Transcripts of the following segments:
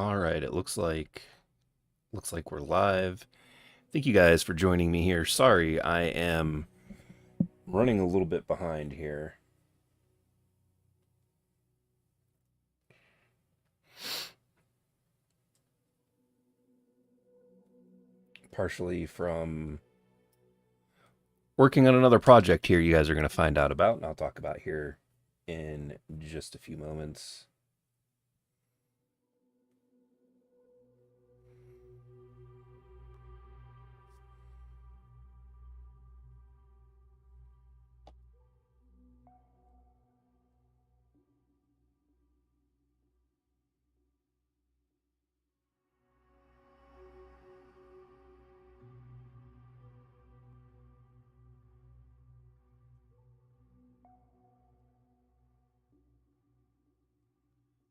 All right, it looks like we're live. Thank you guys for joining me here. Sorry, I am running a little bit behind here. Partially from working on another project here you guys are going to find out about, and I'll talk about here in just a few moments.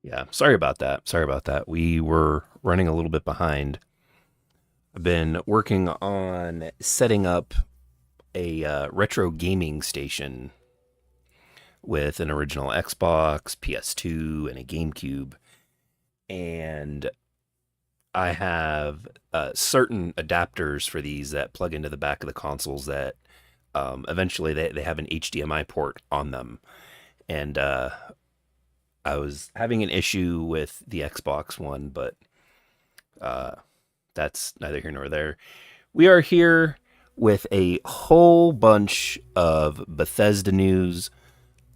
Yeah, sorry about that. Sorry about that. We were running a little bit behind. I've been working on setting up a retro gaming station with an original Xbox, PS2, and a GameCube. And I have certain adapters for these that plug into the back of the consoles that eventually they have an HDMI port on them. And I was having an issue with the Xbox One, but uh, that's neither here nor there. We are here with a whole bunch of Bethesda news,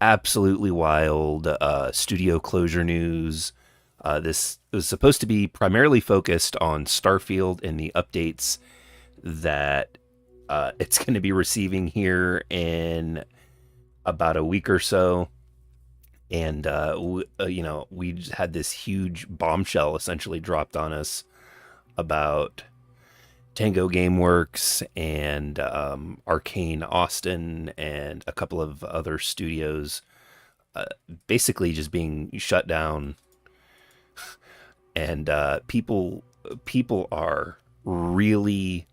absolutely wild studio closure news. This was supposed to be primarily focused on Starfield and the updates that it's going to be receiving here in about a week or so. And we just had this huge bombshell essentially dropped on us about Tango Gameworks and Arcane Austin and a couple of other studios uh, basically just being shut down, and people are really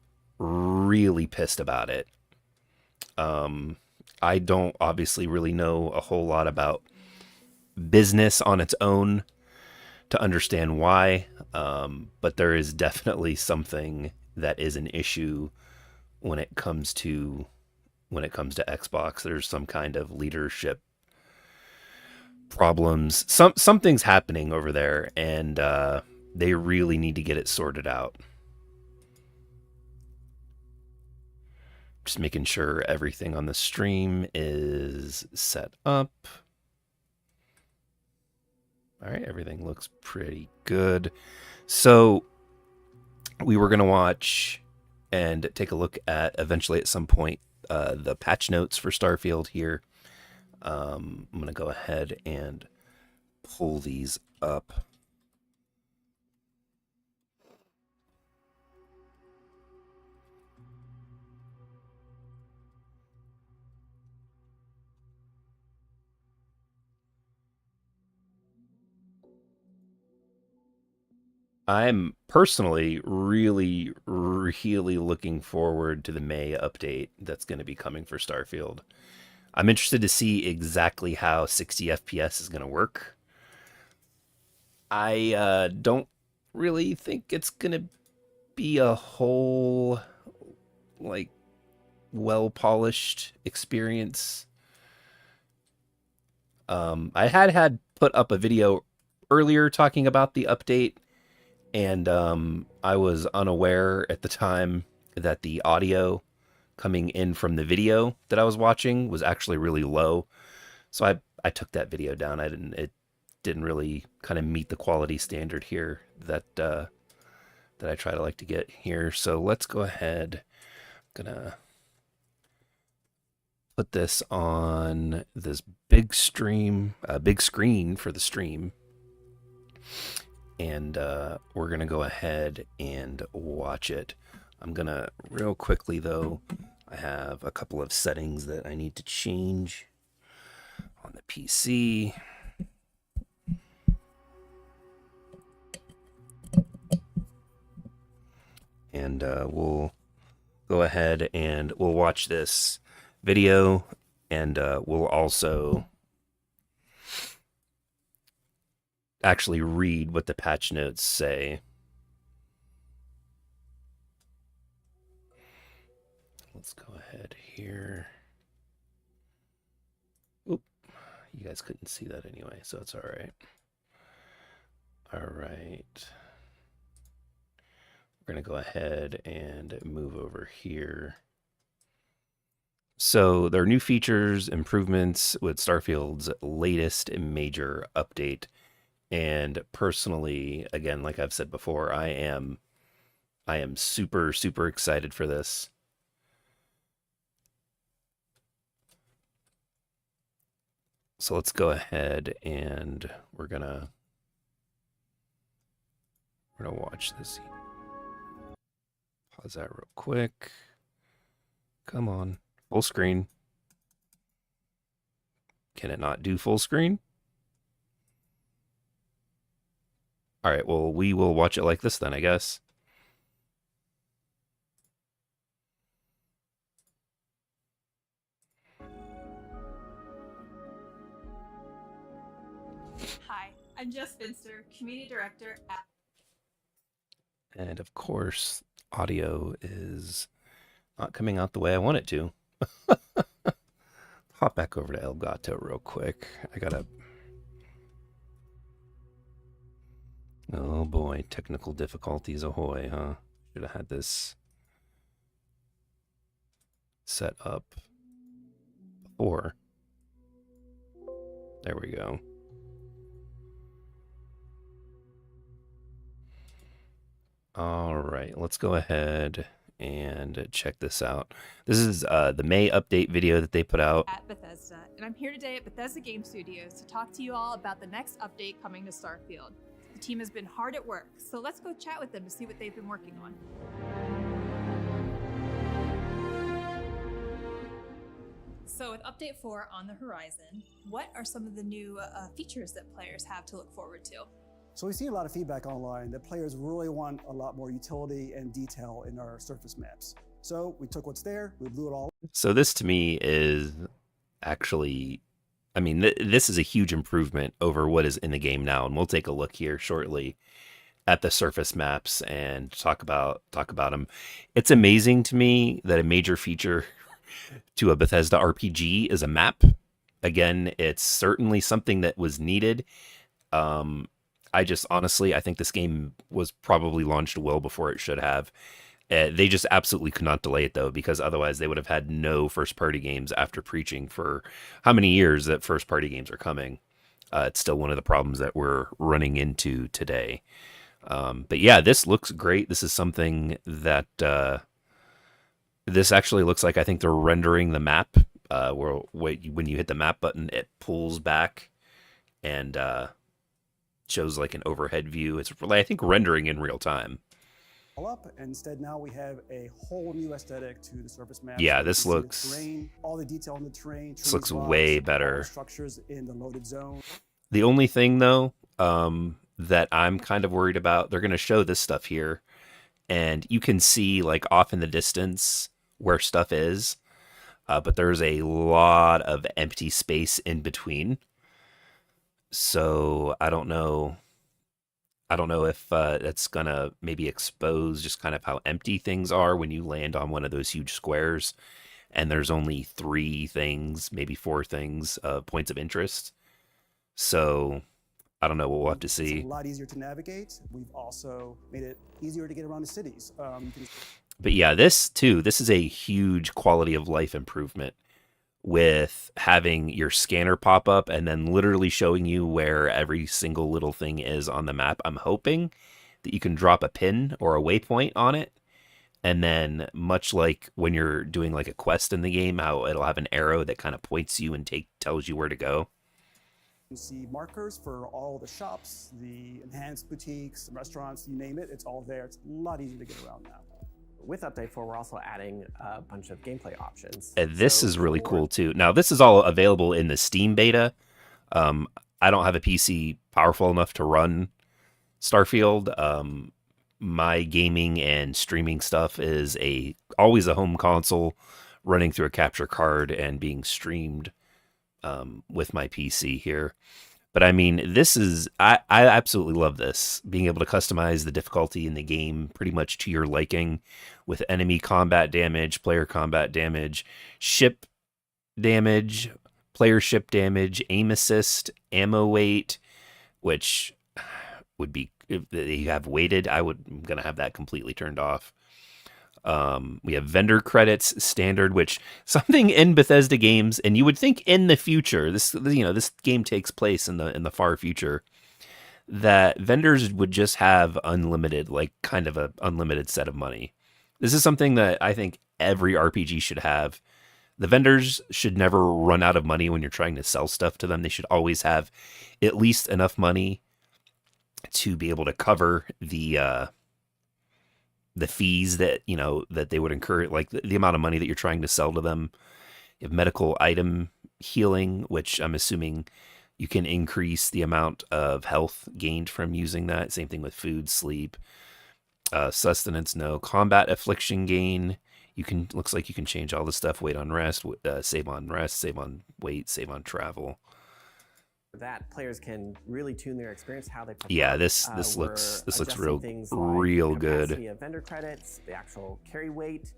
pissed about it. Um, I don't obviously really know a whole lot about business on its own to understand why, but there is definitely something that is an issue when it comes to Xbox. There's some kind of leadership problems. Something's happening over there, and they really need to get it sorted out. Just making sure everything on the stream is set up. All right, everything looks pretty good. So we were going to watch and take a look at eventually at some point the patch notes for Starfield here. I'm going to go ahead and pull these up. I'm personally really looking forward to the May update that's going to be coming for Starfield. I'm interested to see exactly how 60 FPS is going to work. I don't really think it's going to be a whole, like, well polished experience. I had put up a video earlier talking about the update, and I was unaware at the time that the audio coming in from the video that I was watching was actually really low. So I took that video down. It didn't really kind of meet the quality standard here that I try to like to get here. So let's go ahead. I'm gonna put this on this big screen for the stream, and we're gonna go ahead and watch it. I'm gonna real quickly though. I have a couple of settings that I need to change on the PC. And we'll go ahead and we'll watch this video, and we'll also actually read what the patch notes say. Let's go ahead here. Oop, you guys couldn't see that anyway, so it's all right. All right. We're going to go ahead and move over here. So there are new features, improvements with Starfield's latest major update. And personally, again, like I've said before, I am super, super excited for this. So let's go ahead and we're gonna watch this. Pause that real quick. Come on, full screen. Can it not do full screen? All right, well, we will watch it like this then, I guess. Hi, I'm Jess Finster, Community Director at... And of course, audio is not coming out the way I want it to. Hop back over to Elgato real quick. I gotta... Oh boy, technical difficulties ahoy, huh? Should have had this set up before. There we go. All right, let's go ahead and check this out. This is the May update video that they put out at Bethesda, and I'm here today at Bethesda Game Studios to talk to you all about the next update coming to Starfield. The team has been hard at work, so let's go chat with them to see what they've been working on. So with Update 4 on the horizon, what are some of the new features that players have to look forward to? So we've seen a lot of feedback online that players really want a lot more utility and detail in our surface maps. So we took what's there, we blew it all. So this to me is actually, I mean, this is a huge improvement over what is in the game now, and we'll take a look here shortly at the surface maps and talk about them. It's amazing to me that a major feature to a Bethesda RPG is a map. Again, it's certainly something that was needed. I just honestly, I think this game was probably launched well before it should have. They just absolutely could not delay it though, because otherwise they would have had no first-party games after preaching for how many years that first-party games are coming. It's still one of the problems that we're running into today. But yeah, this looks great. This is something that this actually looks like, I think they're rendering the map. Where when you hit the map button, it pulls back and shows like an overhead view. It's, I think, rendering in real time. Up. Instead, now we have a whole new aesthetic to the surface map. Yeah, so this looks... terrain, all the detail on the terrain. This looks way better. Structures in the loaded zone. The only thing, though, that I'm kind of worried about, they're going to show this stuff here, and you can see, like, off in the distance where stuff is, but there's a lot of empty space in between. So I don't know if that's gonna maybe expose just kind of how empty things are when you land on one of those huge squares and there's only 3 things, maybe 4 things, points of interest. So I don't know, we'll have to see. It's a lot easier to navigate. We've also made it easier to get around the cities. But yeah, this is a huge quality of life improvement, with having your scanner pop up and then literally showing you where every single little thing is on the map. I'm hoping that you can drop a pin or a waypoint on it, and then much like when you're doing like a quest in the game, how it'll have an arrow that kind of points you and tells you where to go. You see markers for all the shops, the enhanced boutiques, restaurants, you name it, it's all there. It's a lot easier to get around now. With Update 4, we're also adding a bunch of gameplay options. And this is really cool too. Now, this is all available in the Steam beta. I don't have a PC powerful enough to run Starfield. My gaming and streaming stuff is always a home console running through a capture card and being streamed with my PC here. But I mean, I absolutely love this. Being able to customize the difficulty in the game pretty much to your liking with enemy combat damage, player combat damage, ship damage, player ship damage, aim assist, ammo weight, which would be, if you have weighted, I'm going to have that completely turned off. We have vendor credits standard, which something in Bethesda games, and you would think in the future, this game takes place in the far future, that vendors would just have unlimited, like kind of a unlimited set of money. This is something that I think every RPG should have. The vendors should never run out of money when you're trying to sell stuff to them. They should always have at least enough money to be able to cover the fees that that they would incur, like the amount of money that you're trying to sell to them. You have medical item healing, which I'm assuming you can increase the amount of health gained from using that. Same thing with food, sleep, sustenance. No combat affliction gain. Looks like you can change all the stuff. Wait on rest, save on rest, save on weight, save on travel. That players can really tune their experience how they prefer. Yeah, this looks real good. Capacity of vendor credits, the actual carry weight.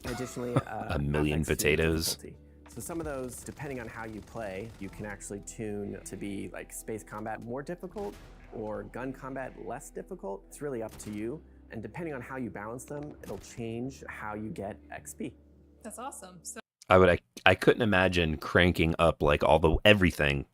Additionally, a million potatoes. Difficulty. So some of those, depending on how you play, you can actually tune to be like space combat more difficult or gun combat less difficult. It's really up to you. And depending on how you balance them, it'll change how you get XP. That's awesome. So I couldn't imagine cranking up like everything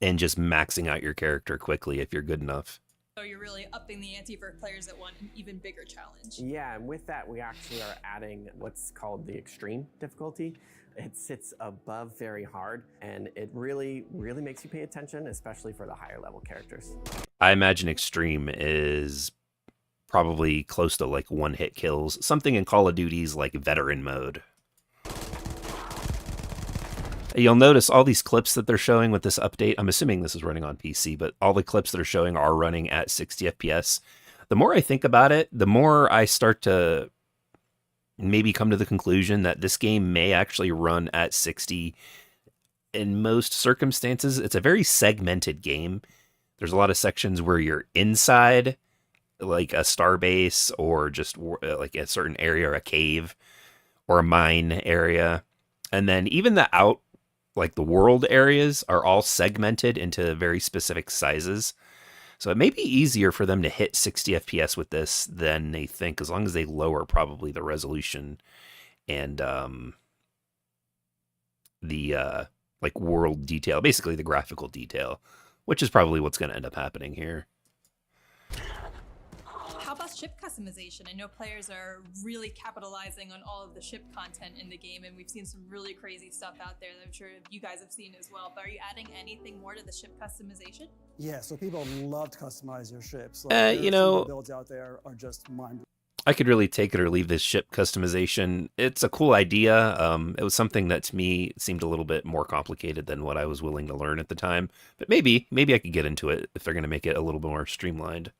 and just maxing out your character quickly if you're good enough. So you're really upping the ante for players that want an even bigger challenge. Yeah, and with that, we actually are adding what's called the extreme difficulty. It sits above very hard, and it really, really makes you pay attention, especially for the higher level characters. I imagine extreme is probably close to like one-hit kills. Something in Call of Duty's like veteran mode. You'll notice all these clips that they're showing with this update. I'm assuming this is running on PC, but all the clips that are showing are running at 60 FPS. The more I think about it, the more I start to maybe come to the conclusion that this game may actually run at 60 in most circumstances. It's a very segmented game. There's a lot of sections where you're inside like a star base or just like a certain area or a cave or a mine area. And then even like the world areas are all segmented into very specific sizes. So it may be easier for them to hit 60 FPS with this than they think, as long as they lower probably the resolution and the like world detail, basically the graphical detail, which is probably what's going to end up happening here. How about ship customization? I know players are really capitalizing on all of the ship content in the game, and we've seen some really crazy stuff out there that I'm sure you guys have seen as well. But are you adding anything more to the ship customization? Yeah, so people love to customize their ships. You know, builds out there are just mind. I could really take it or leave this ship customization. It's a cool idea. It was something that to me seemed a little bit more complicated than what I was willing to learn at the time. But maybe I could get into it if they're going to make it a little bit more streamlined.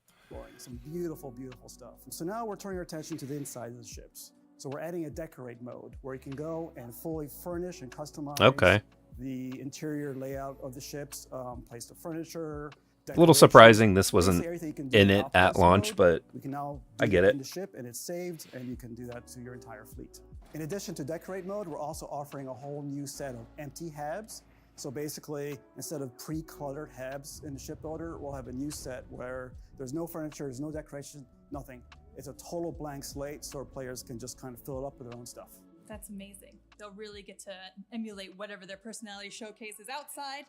Some beautiful, beautiful stuff. So now we're turning our attention to the inside of the ships. So we're adding a decorate mode where you can go and fully furnish and customize the interior layout of the ships, place the furniture. A little surprising this wasn't in it at launch, but we can now I get it. In the ship and it's saved, and you can do that to your entire fleet. In addition to decorate mode, we're also offering a whole new set of empty habs. So basically, instead of pre-cluttered habs in the ship builder, we'll have a new set where there's no furniture, there's no decoration, nothing. It's a total blank slate, so our players can just kind of fill it up with their own stuff. That's amazing. They'll really get to emulate whatever their personality showcase is outside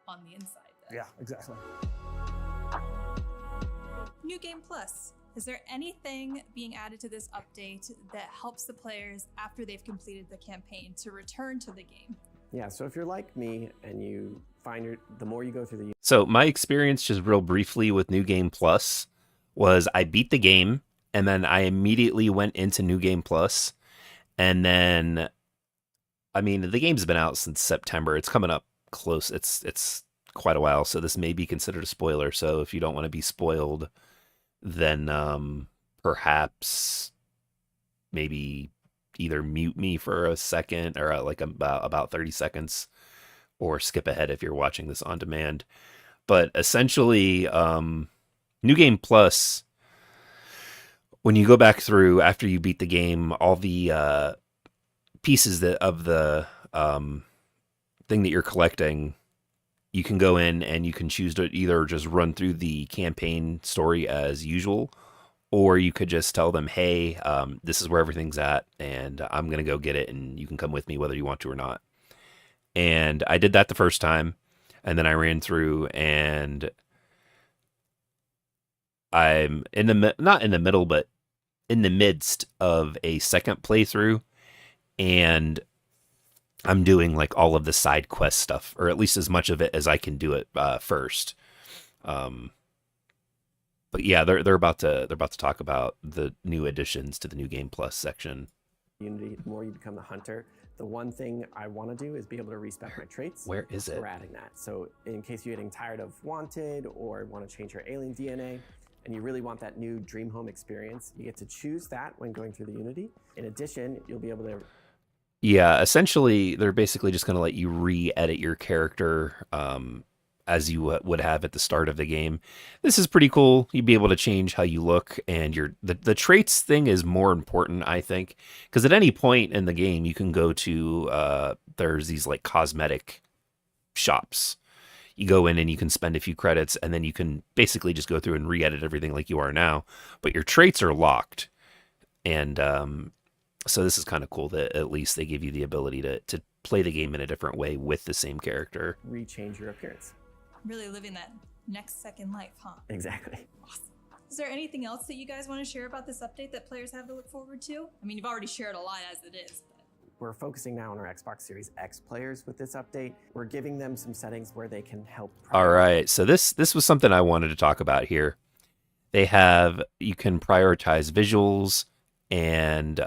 on the inside. Then. Yeah, exactly. New Game Plus. Is there anything being added to this update that helps the players after they've completed the campaign to return to the game? Yeah, so if you're like me and you find the more you go through the... So my experience just real briefly with New Game Plus was I beat the game and then I immediately went into New Game Plus. And then, I mean, the game's been out since September. It's coming up close. It's quite a while. So this may be considered a spoiler. So if you don't want to be spoiled, then perhaps maybe either mute me for a second or like about 30 seconds or skip ahead if you're watching this on demand. But essentially, New Game Plus, when you go back through after you beat the game, all the pieces of the thing that you're collecting, you can go in and you can choose to either just run through the campaign story as usual, or you could just tell them, hey, this is where everything's at, and I'm going to go get it, and you can come with me whether you want to or not. And I did that the first time, and then I ran through, and I'm not in the middle, but in the midst of a second playthrough, and I'm doing like all of the side quest stuff, or at least as much of it as I can do it first. But yeah, they're about to talk about the new additions to the New Game Plus section. Unity, the more you become the hunter, the one thing I want to do is be able to respec my traits. Where is it? We're adding that. So in case you're getting tired of Wanted or want to change your alien DNA, and you really want that new Dream Home experience, you get to choose that when going through the Unity. In addition, you'll be able to... Yeah, essentially, they're basically just going to let you re-edit your character as you would have at the start of the game. This is pretty cool. You'd be able to change how you look, and the traits thing is more important, I think, because at any point in the game, you can go to, there's these like cosmetic shops. You go in and you can spend a few credits, and then you can basically just go through and re-edit everything like you are now, but your traits are locked. And so this is kind of cool that at least they give you the ability to play the game in a different way with the same character. Rechange your appearance. Really living that next second life, huh? Exactly. Awesome. Is there anything else that you guys want to share about this update that players have to look forward to? I mean, you've already shared a lot as it is. But... We're focusing now on our Xbox Series X players with this update. We're giving them some settings where they can help. All right, so this was something I wanted to talk about here. You can prioritize visuals, and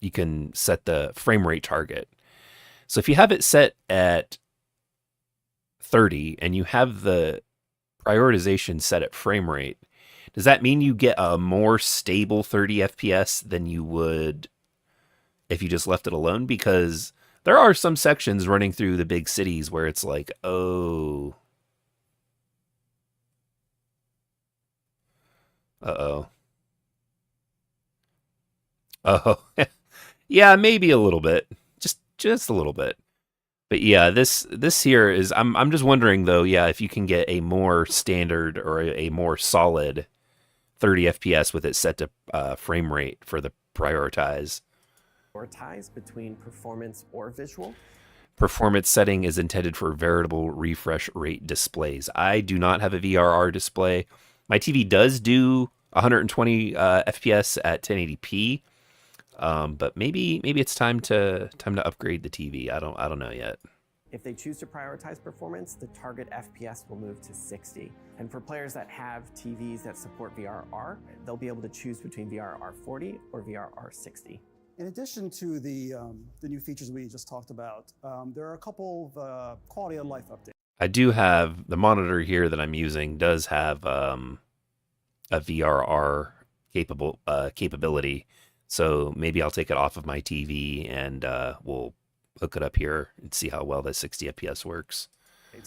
you can set the frame rate target. So if you have it set at 30 and you have the prioritization set at frame rate, does that mean you get a more stable 30 FPS than you would if you just left it alone? Because there are some sections running through the big cities where it's like, oh, oh, yeah, maybe a little bit, just a little bit. But yeah, this here is, I'm just wondering though, yeah, if you can get a more standard or a more solid 30 FPS with it set to frame rate for the prioritize. Prioritize between performance or visual. Performance setting is intended for variable refresh rate displays. I do not have a VRR display. My TV does do 120 FPS at 1080p. But maybe it's time to upgrade the TV. I don't know yet. If they choose to prioritize performance, the target FPS will move to 60. And for players that have TVs that support VRR, they'll be able to choose between VRR 40 or VRR 60. In addition to the new features we just talked about, there are a couple of quality of life updates. I do have the monitor here that I'm using does have a VRR capability. So maybe I'll take it off of my TV and we'll hook it up here and see how well that 60 FPS works.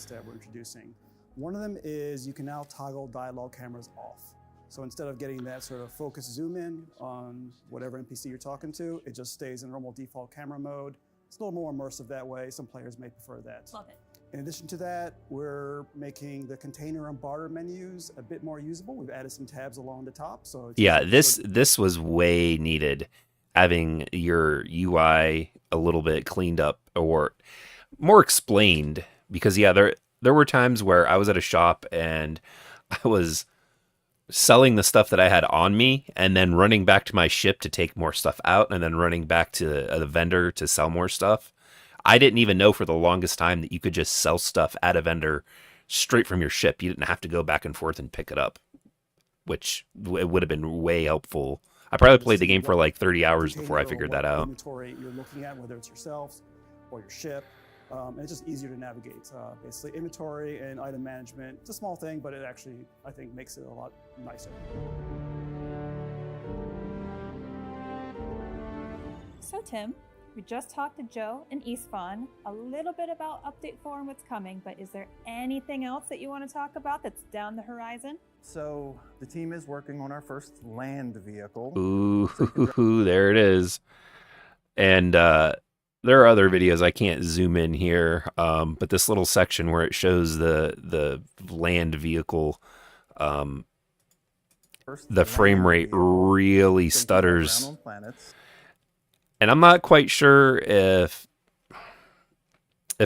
That we're introducing. One of them is you can now toggle dialogue cameras off. So instead of getting that sort of focus zoom in on whatever NPC you're talking to, it just stays in normal default camera mode. It's a little more immersive that way. Some players may prefer that. Love it. In addition to that, we're making the container and barter menus a bit more usable. We've added some tabs along the top. So yeah, this was way needed, having your UI a little bit cleaned up or more explained, because yeah, there were times where I was at a shop and I was selling the stuff that I had on me and then running back to my ship to take more stuff out and then running back to the vendor to sell more stuff. I didn't even know for the longest time that you could just sell stuff at a vendor straight from your ship. You didn't have to go back and forth and pick it up, which it would have been way helpful. I probably played the game for like 30 hours before I figured that out. Inventory you're looking at, whether it's yourself or your ship, and it's just easier to navigate. Basically, inventory and item management. It's a small thing, but it actually, I think, makes it a lot nicer. So Tim, We just talked to Joe and Isfan a little bit about Update 4 and what's coming, but is there anything else that you want to talk about that's down the horizon? So the team is working on our first land vehicle. Ooh, there it is. And there are other videos. I can't zoom in here, but this little section where it shows the land vehicle, the frame rate really stutters. And I'm not quite sure if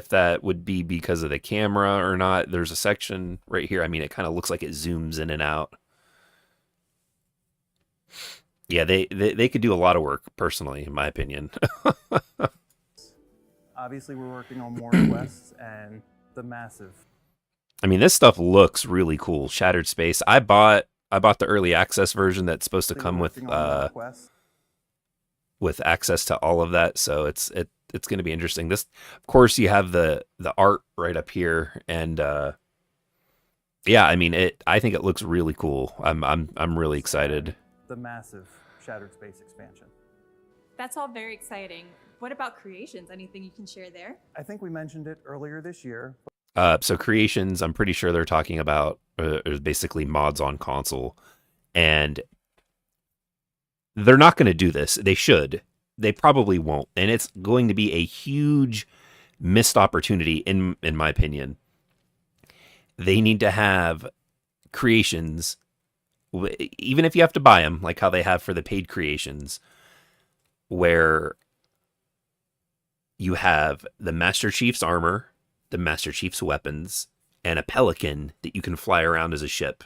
that would be because of the camera or not. There's a section right here. I mean, it kind of looks like it zooms in and out. Yeah, they could do a lot of work, personally, in my opinion. Obviously, we're working on more quests and the massive. I mean, this stuff looks really cool. Shattered Space. I bought the early access version that's supposed to come with access to all of that, so it's going to be interesting. This, of course, you have the art right up here, and yeah, I mean, I think it looks really cool. I'm really excited. The massive Shattered Space expansion. That's all very exciting. What about creations? Anything you can share there? I think we mentioned it earlier this year. So creations, I'm pretty sure they're talking about basically mods on console, and they're not going to do this. They should. They probably won't, and it's going to be a huge missed opportunity in my opinion. They need to have creations, even if you have to buy them, like how they have for the paid creations, where you have the Master Chief's armor, the Master Chief's weapons, and a pelican that you can fly around as a ship.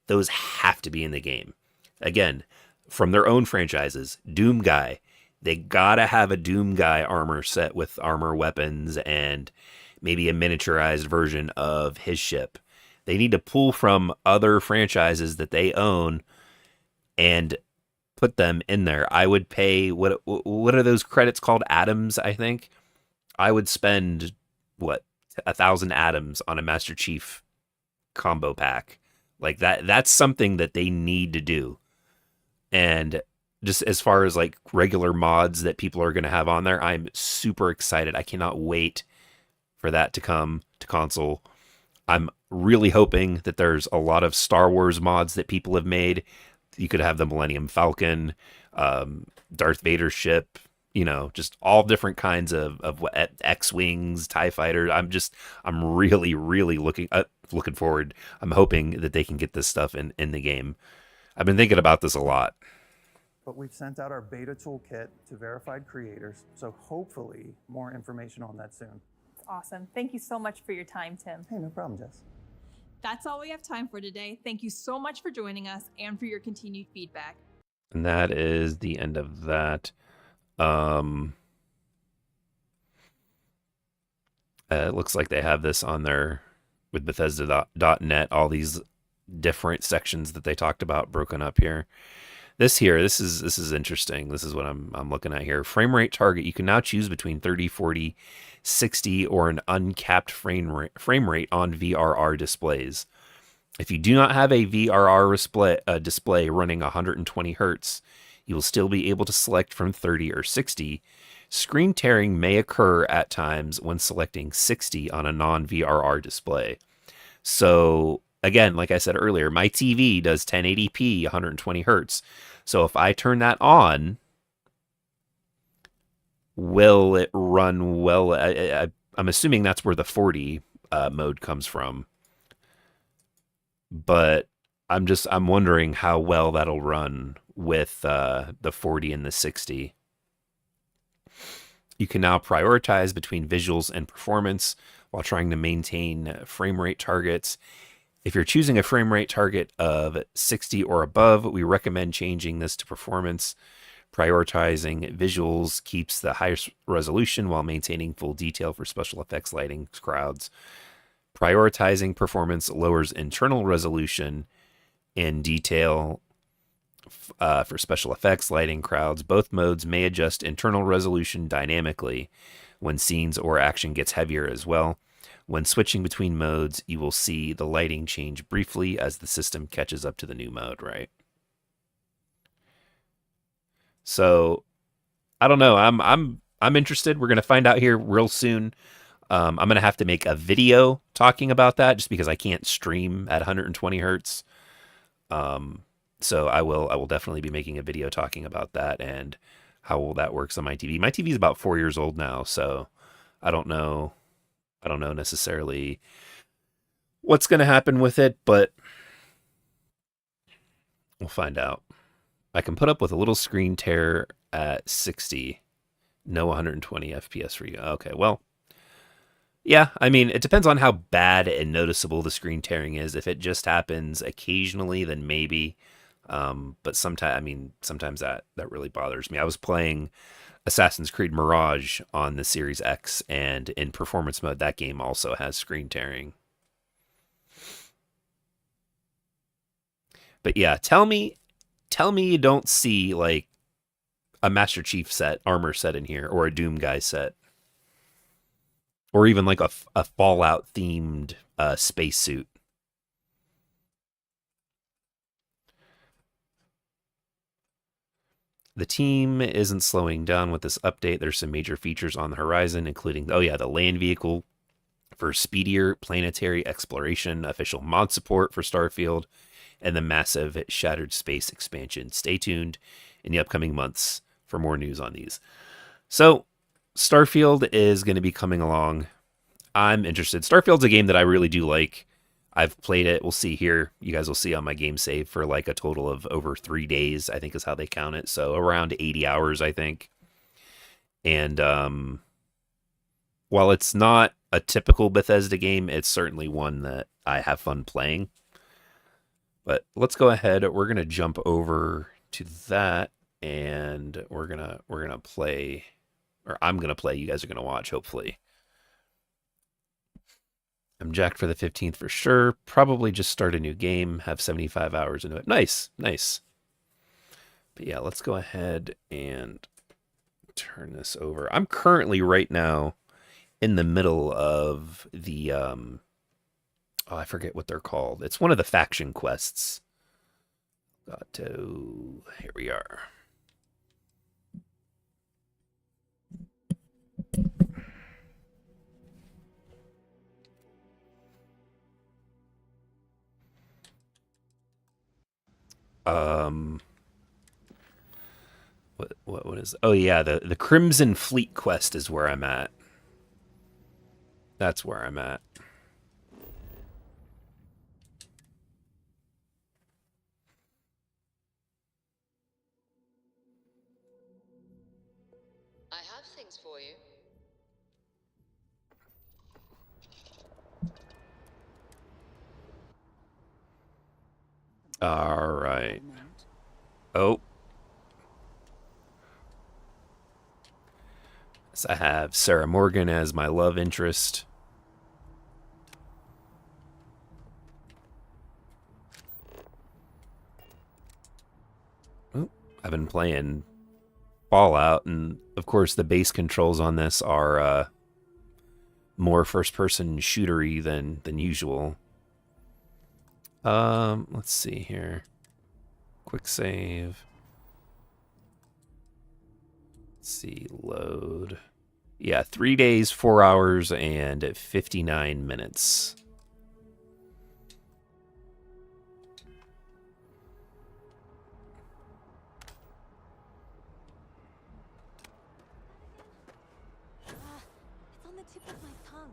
Those have to be in the game. Again, from their own franchises, Doom Guy, they gotta have a Doom Guy armor set with armor, weapons, and maybe a miniaturized version of his ship. They need to pull from other franchises that they own and put them in there. I would pay, what are those credits called? Atoms, I think. I would spend, 1,000 atoms on a Master Chief combo pack. Like that's something that they need to do. And just as far as like regular mods that people are going to have on there, I'm super excited. I cannot wait for that to come to console. I'm really hoping that there's a lot of Star Wars mods that people have made. You could have the Millennium Falcon, Darth Vader's ship, just all different kinds of X-Wings, TIE fighters. I'm really, really looking forward. I'm hoping that they can get this stuff in the game. I've been thinking about this a lot. But we've sent out our beta toolkit to verified creators, so hopefully more information on that soon. It's awesome. Thank you so much for your time, Tim. Hey, no problem, Jess. That's all we have time for today. Thank you so much for joining us and for your continued feedback. And that is the end of that. It looks like they have this on their, with Bethesda.net, all these different sections that they talked about broken up here. This is interesting. This is what I'm looking at here. Frame rate target. You can now choose between 30, 40, 60, or an uncapped frame rate on VRR displays. If you do not have a VRR display running 120 hertz, you will still be able to select from 30 or 60. Screen tearing may occur at times when selecting 60 on a non-VRR display. So again, like I said earlier, my TV does 1080p, 120 hertz. So if I turn that on, will it run well? I'm assuming that's where the 40 mode comes from. But I'm wondering how well that'll run with the 40 and the 60. You can now prioritize between visuals and performance while trying to maintain frame rate targets. If you're choosing a frame rate target of 60 or above, we recommend changing this to performance. Prioritizing visuals keeps the highest resolution while maintaining full detail for special effects, lighting, crowds. Prioritizing performance lowers internal resolution and detail for special effects, lighting, crowds. Both modes may adjust internal resolution dynamically when scenes or action gets heavier as well. When switching between modes, you will see the lighting change briefly as the system catches up to the new mode, right? So, I don't know. I'm I'm interested. We're going to find out here real soon. I'm going to have to make a video talking about that just because I can't stream at 120 hertz. So I will definitely be making a video talking about that and how well that works on my TV. My TV is about 4 years old now, so I don't know necessarily what's going to happen with it, but we'll find out. I can put up with a little screen tear at 60, no 120 FPS for you. Okay, well, yeah, I mean, it depends on how bad and noticeable the screen tearing is. If it just happens occasionally, then maybe. But sometimes that really bothers me. I was playing Assassin's Creed Mirage on the Series X, and in performance mode, that game also has screen tearing. But yeah, tell me you don't see like a Master Chief armor set in here, or a Doom guy set, or even like a Fallout themed spacesuit. The team isn't slowing down with this update. There's some major features on the horizon, including, the land vehicle for speedier planetary exploration, official mod support for Starfield, and the massive Shattered Space expansion. Stay tuned in the upcoming months for more news on these. So, Starfield is going to be coming along. I'm interested. Starfield's a game that I really do like. I've played it. We'll see here. You guys will see on my game save for like a total of over 3 days, I think is how they count it. So around 80 hours, I think. And while it's not a typical Bethesda game, it's certainly one that I have fun playing. But let's go ahead. We're going to jump over to that, and we're going to play, or I'm going to play. You guys are going to watch, hopefully. I'm jacked for the 15th for sure. Probably just start a new game, have 75 hours into it. Nice. But yeah, let's go ahead and turn this over. I'm currently right now in the middle of the, I forget what they're called. It's one of the faction quests. Here we are. What is? Oh yeah, the Crimson Fleet quest is where I'm at. That's where I'm at. I have things for you. All right. Oh. So I have Sarah Morgan as my love interest. I've been playing Fallout, and of course the base controls on this are more first-person shootery than usual. Let's see here. Quick save. Let's see, load. Yeah, 3 days, 4 hours, and 59 minutes. It's on the tip of my tongue.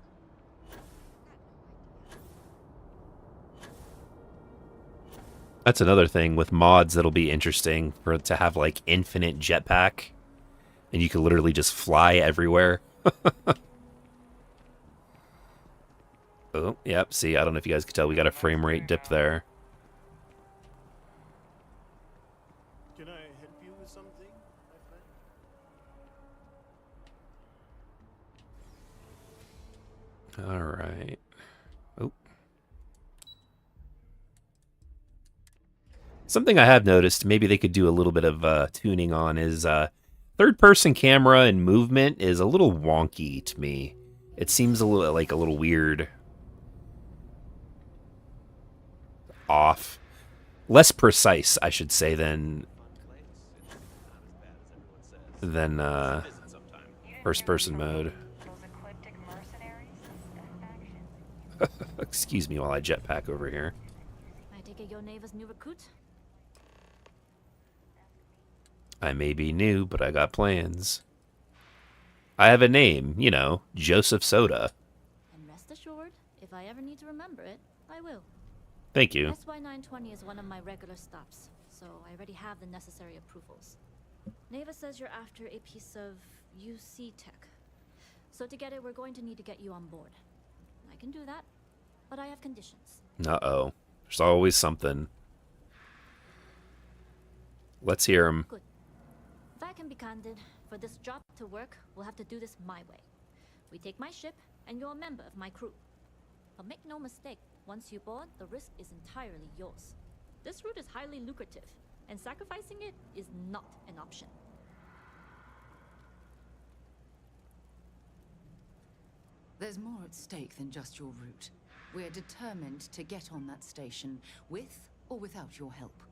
That's another thing with mods that'll be interesting for it to have like infinite jetpack, and you can literally just fly everywhere. Oh, yep. See, I don't know if you guys could tell, we got a frame rate dip there. Can I help you with something, my friend? All right. Oh. Something I have noticed, maybe they could do a little bit of tuning on, is third-person camera and movement is a little wonky to me. It seems a little weird. Off. Less precise, I should say, than First person mode. Those ecliptic mercenaries? The factions. Excuse me while I jetpack over here. I take it your neighbor's new recruit? I may be new, but I got plans. I have a name, you know, Joseph Soda. And rest assured, if I ever need to remember it, I will. Thank you. SY920 is one of my regular stops, so I already have the necessary approvals. Neva says you're after a piece of UC tech. So to get it, we're going to need to get you on board. I can do that, but I have conditions. Uh-oh. There's always something. Let's hear him. Good. If I can be candid, for this job to work, we'll have to do this my way. We take my ship, and you're a member of my crew. But make no mistake, once you board, the risk is entirely yours. This route is highly lucrative, and sacrificing it is not an option. There's more at stake than just your route. We're determined to get on that station, with or without your help.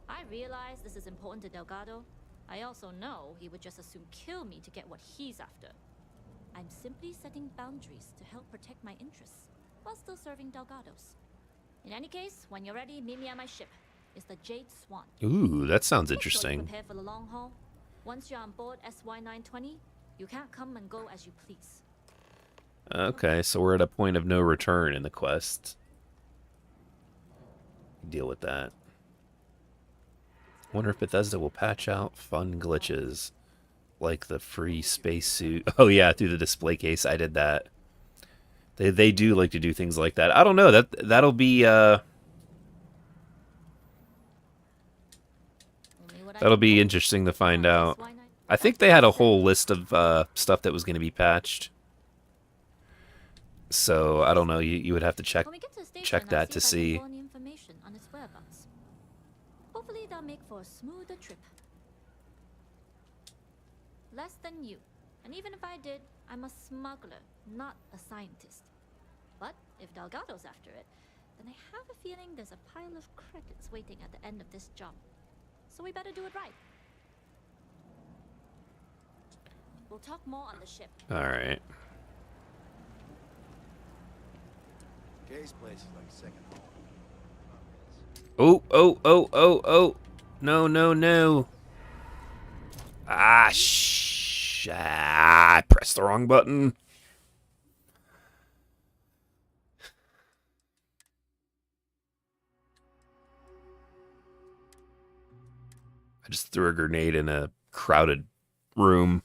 I realize this is important to Delgado. I also know he would just as soon kill me to get what he's after. I'm simply setting boundaries to help protect my interests, while still serving Delgado's. In any case, when you're ready, meet me at my ship. It's the Jade Swan. Ooh, that sounds Make sure you're interesting. prepared for the long haul. Once you're on board SY920, you can't come and go as you please. Okay, so we're at a point of no return in the quest. Deal with that. Wonder if Bethesda will patch out fun glitches like the free spacesuit. Oh yeah, through the display case, I did that. They do like to do things like that. I don't know, that'll be interesting to find out. I think they had a whole list of stuff that was going to be patched. So I don't know. You would have to check that to see. Hopefully they'll make for a smoother trip. Less than you. And even if I did, I'm a smuggler, not a scientist. But if Delgado's after it, then I have a feeling there's a pile of credits waiting at the end of this job. So we better do it right. We'll talk more on the ship. All right. Kay's place is like second home. Oh. No. I pressed the wrong button. I just threw a grenade in a crowded room.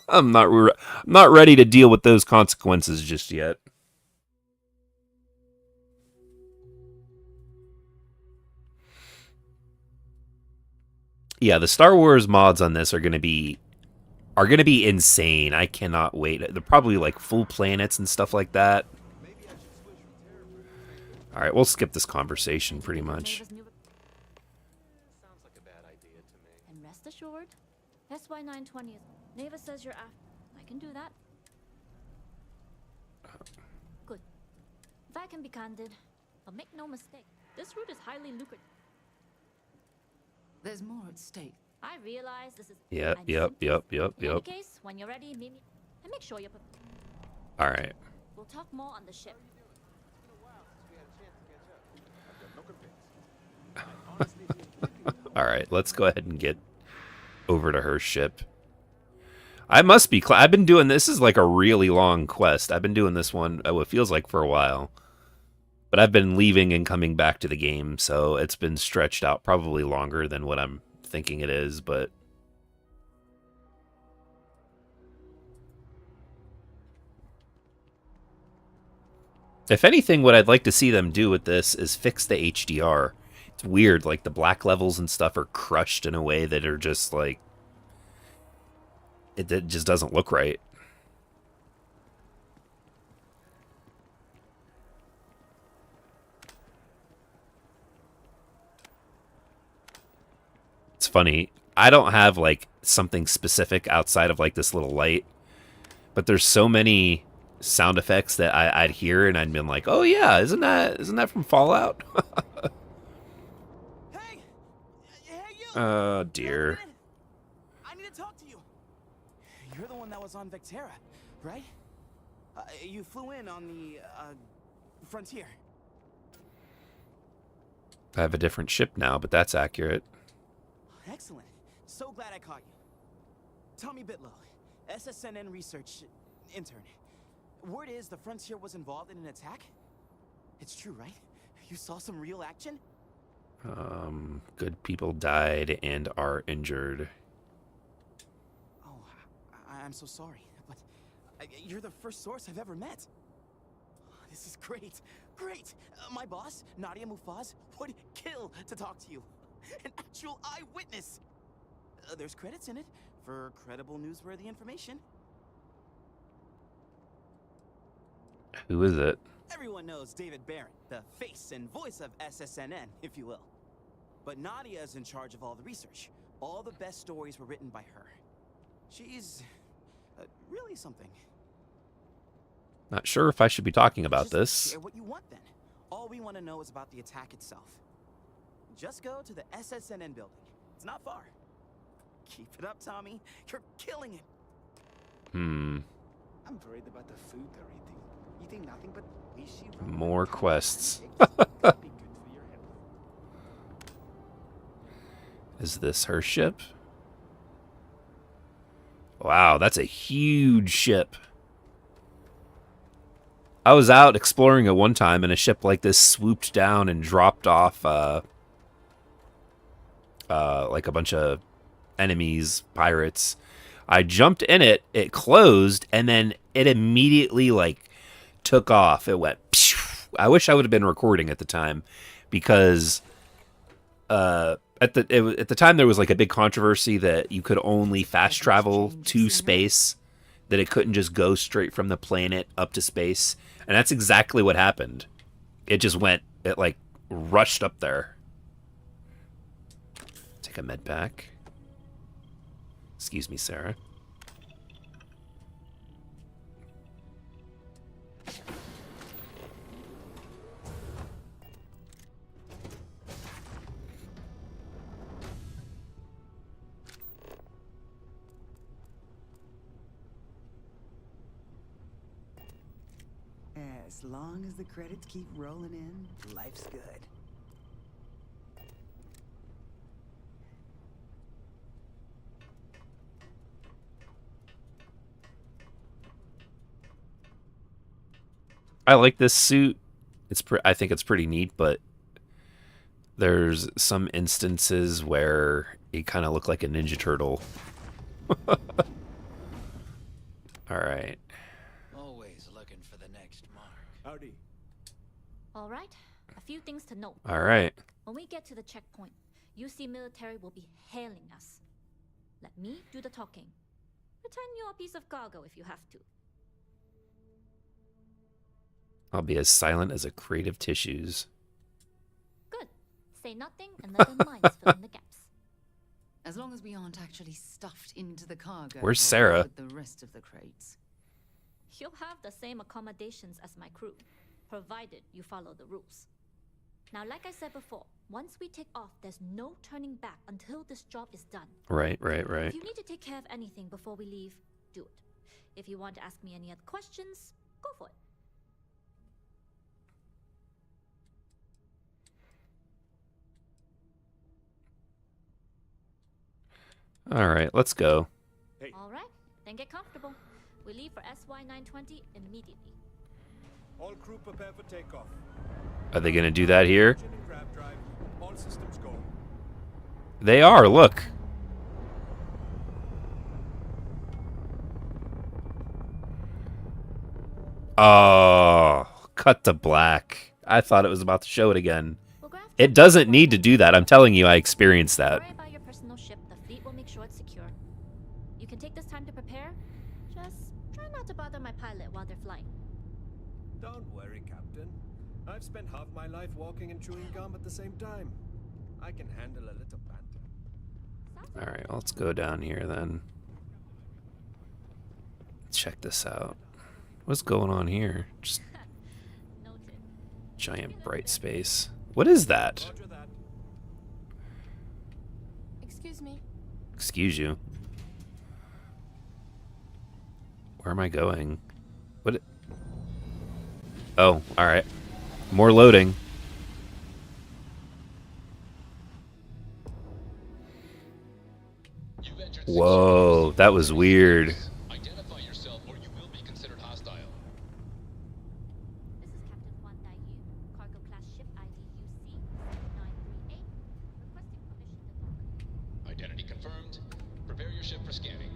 I'm not ready to deal with those consequences just yet. Yeah, the Star Wars mods on this are gonna be insane. I cannot wait. They're probably like full planets and stuff like that. All right, we'll skip this conversation pretty much. Sounds like a bad idea to me. And rest assured, SY920 is... Neva says you're after... I can do that. Good. If I can be candid, but make no mistake, this route is highly lucrative. There's more at stake. I realize this is... Yep. In any case, when you're ready, meet me... And make sure you're... All right. We'll talk more on the ship. All right, let's go ahead and get over to her ship. I must be... I've been doing... This is like a really long quest. I've been doing this one, it feels like, for a while. But I've been leaving and coming back to the game, so it's been stretched out probably longer than what I'm thinking it is, but... If anything, what I'd like to see them do with this is fix the HDR. It's weird, like the black levels and stuff are crushed in a way that are just like... It just doesn't look right. It's funny. I don't have like something specific outside of like this little light, but there's so many sound effects that I'd hear and I'd been like, oh yeah, isn't that from Fallout? Hey, you. Oh dear. I need to talk to you. you're the one that was on Vectera, right? You flew in on the, Frontier. I have a different ship now, but that's accurate. Excellent. So glad I caught you. Tommy Bitlow, SSNN research intern. Word is the Frontier was involved in an attack? It's true, right? You saw some real action? Good people died and are injured. Oh, I'm so sorry, but you're the first source I've ever met. This is great. Great! My boss, Nadia Mufaz, would kill to talk to you. An actual eyewitness! There's credits in it for credible, newsworthy information. Who is it? Everyone knows David Barron, the face and voice of SSNN, if you will. But Nadia is in charge of all the research. All the best stories were written by her. She's really something. Not sure if I should be talking about Just this. share what you want then. All we want to know is about the attack itself. Just go to the SSNN building. It's not far. Keep it up, Tommy. You're killing it. Hmm. I'm worried about the food they're eating. Eating nothing but wishy More quests. Is this her ship? Wow, that's a huge ship. I was out exploring at one time, and a ship like this swooped down and dropped off like a bunch of enemies, pirates. I jumped in it, it closed, and then it immediately like took off. It went phew. I wish I would have been recording at the time, because at the time there was like a big controversy that you could only fast travel to space, that it couldn't just go straight from the planet up to space. And that's exactly what happened. It just went, it like rushed up there. Take a med pack. Excuse me, Sarah. As long as the credits keep rolling in, life's good. I like this suit. I think it's pretty neat, but there's some instances where it kind of looked like a Ninja Turtle. All right. Always looking for the next mark. Howdy. All right, a few things to note. All right. When we get to the checkpoint, UC military will be hailing us. Let me do the talking. Pretend you're a piece of cargo if you have to. I'll be as silent as a creative tissues. Good. Say nothing and let the minds fill in the gaps. As long as we aren't actually stuffed into the cargo. Where's Sarah? With the rest of the crates. You'll have the same accommodations as my crew, provided you follow the rules. Now, like I said before, once we take off, there's no turning back until this job is done. Right. If you need to take care of anything before we leave, do it. If you want to ask me any other questions, go for it. All right, let's go. Hey. All right, then get comfortable. We leave for SY-920 immediately. All crew prepare for takeoff. Are they going to do that here? Engine and grab drive. All systems go. They are, look. Oh, cut to black. I thought it was about to show it again. It doesn't need to do that. I'm telling you, I experienced that. Worry about your personal ship. The fleet will make sure it's secure. You can take this time to prepare. Just try not to bother my pilot while they're flying. Don't worry, Captain. I've spent half my life walking and chewing gum at the same time. I can handle a little banter. All right, let's go down here then. Check this out. What's going on here? Just giant bright space. What is that? Roger that. Excuse me. Excuse you. Where am I going? What? Oh, all right. More loading. Whoa, that was weird. Identify yourself or you will be considered hostile. This is Captain Juan Daiyu, cargo class ship ID UC-938, requesting permission to dock. Identity confirmed. Prepare your ship for scanning.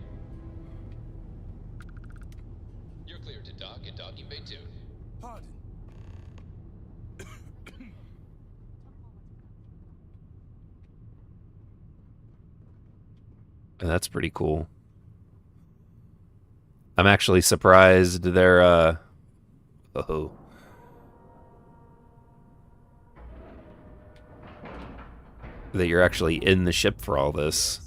You're cleared to dock at docking bay 2. Pardon. That's pretty cool. I'm actually surprised they're oh. That you're actually in the ship for all this.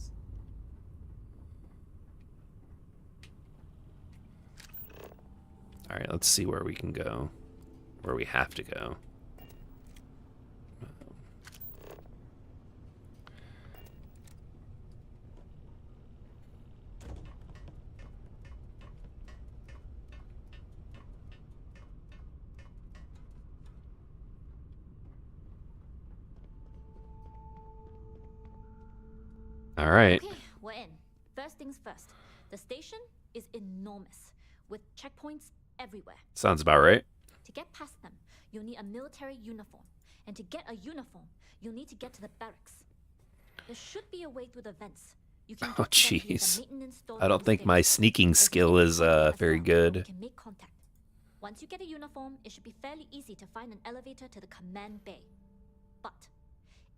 All right, let's see where we can go. Where we have to go. All right. Okay, we're in. First things first. The station is enormous, with checkpoints everywhere. Sounds about right. To get past them, you'll need a military uniform. And to get a uniform, you'll need to get to the barracks. There should be a way through the vents. You can Oh, get to them via the jeez. maintenance door I don't think downstairs. my sneaking There's skill an is elevator as very well, where we good. can make contact. Once you get a uniform, it should be fairly easy to find an elevator to the command bay. But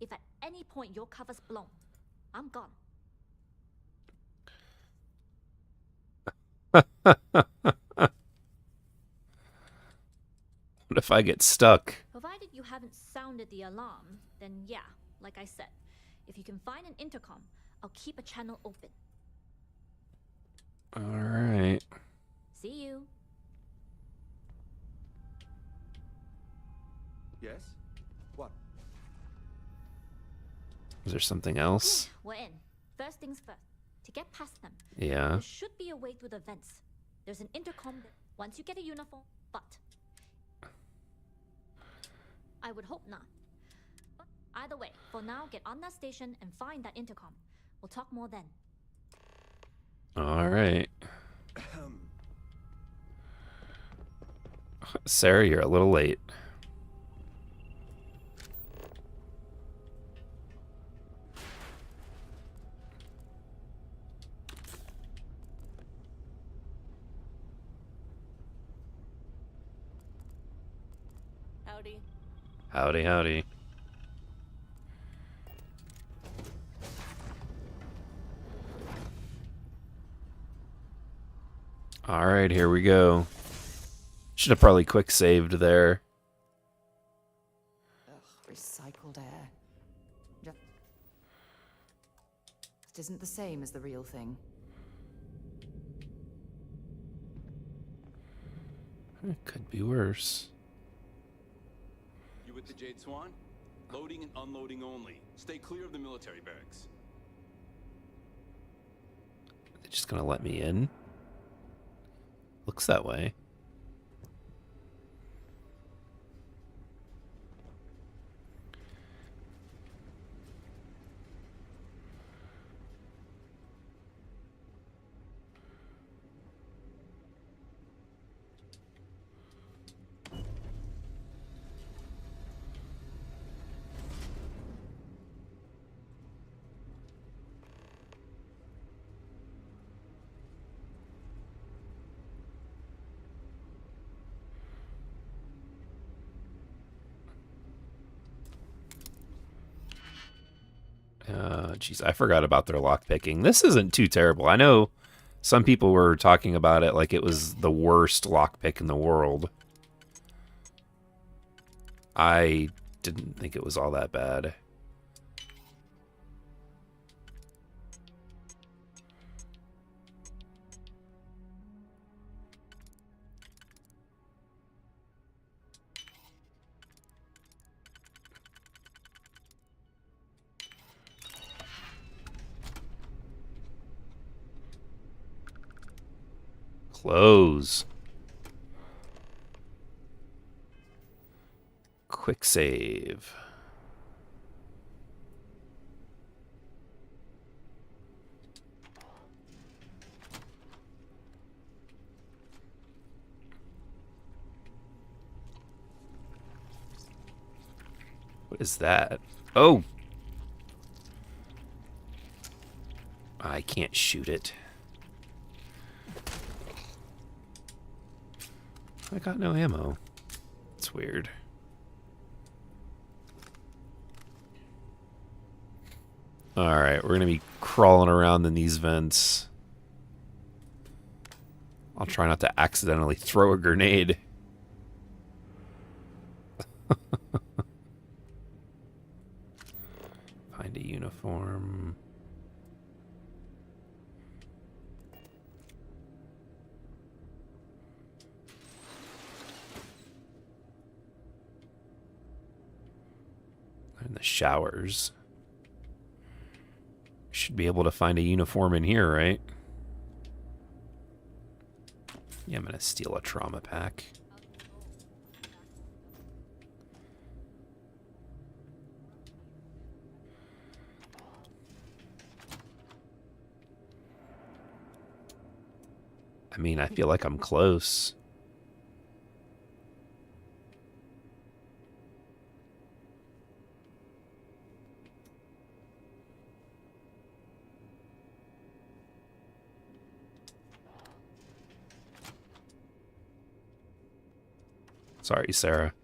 if at any point your cover's blown, I'm gone. What if I get stuck? Provided you haven't sounded the alarm, then yeah, like I said, if you can find an intercom, I'll keep a channel open. All right. See you. Yes? What? Is there something else? We're in. First things first. To get past them, Yeah. there should be a way through the vents. There's an intercom there. Once you get a uniform, but I would hope not. But either way, for now, get on that station and find that intercom. We'll talk more then. All right. Sarah, you're a little late. Howdy. Howdy, howdy. All right, here we go. Should have probably quick saved there. Ugh, recycled air. It isn't the same as the real thing. It could be worse. You with the Jade Swan? Loading and unloading only. Stay clear of the military barracks. They're just gonna let me in? Looks that way. Jeez, I forgot about their lockpicking. This isn't too terrible. I know some people were talking about it like it was the worst lockpick in the world. I didn't think it was all that bad. Close. Quick save. What is that? Oh! I can't shoot it. I got no ammo. It's weird. Alright, we're gonna be crawling around in these vents. I'll try not to accidentally throw a grenade. Find a uniform. In the showers. Should be able to find a uniform in here, right? Yeah, I'm gonna steal a trauma pack. I mean, I feel like I'm close. Sorry, Sarah.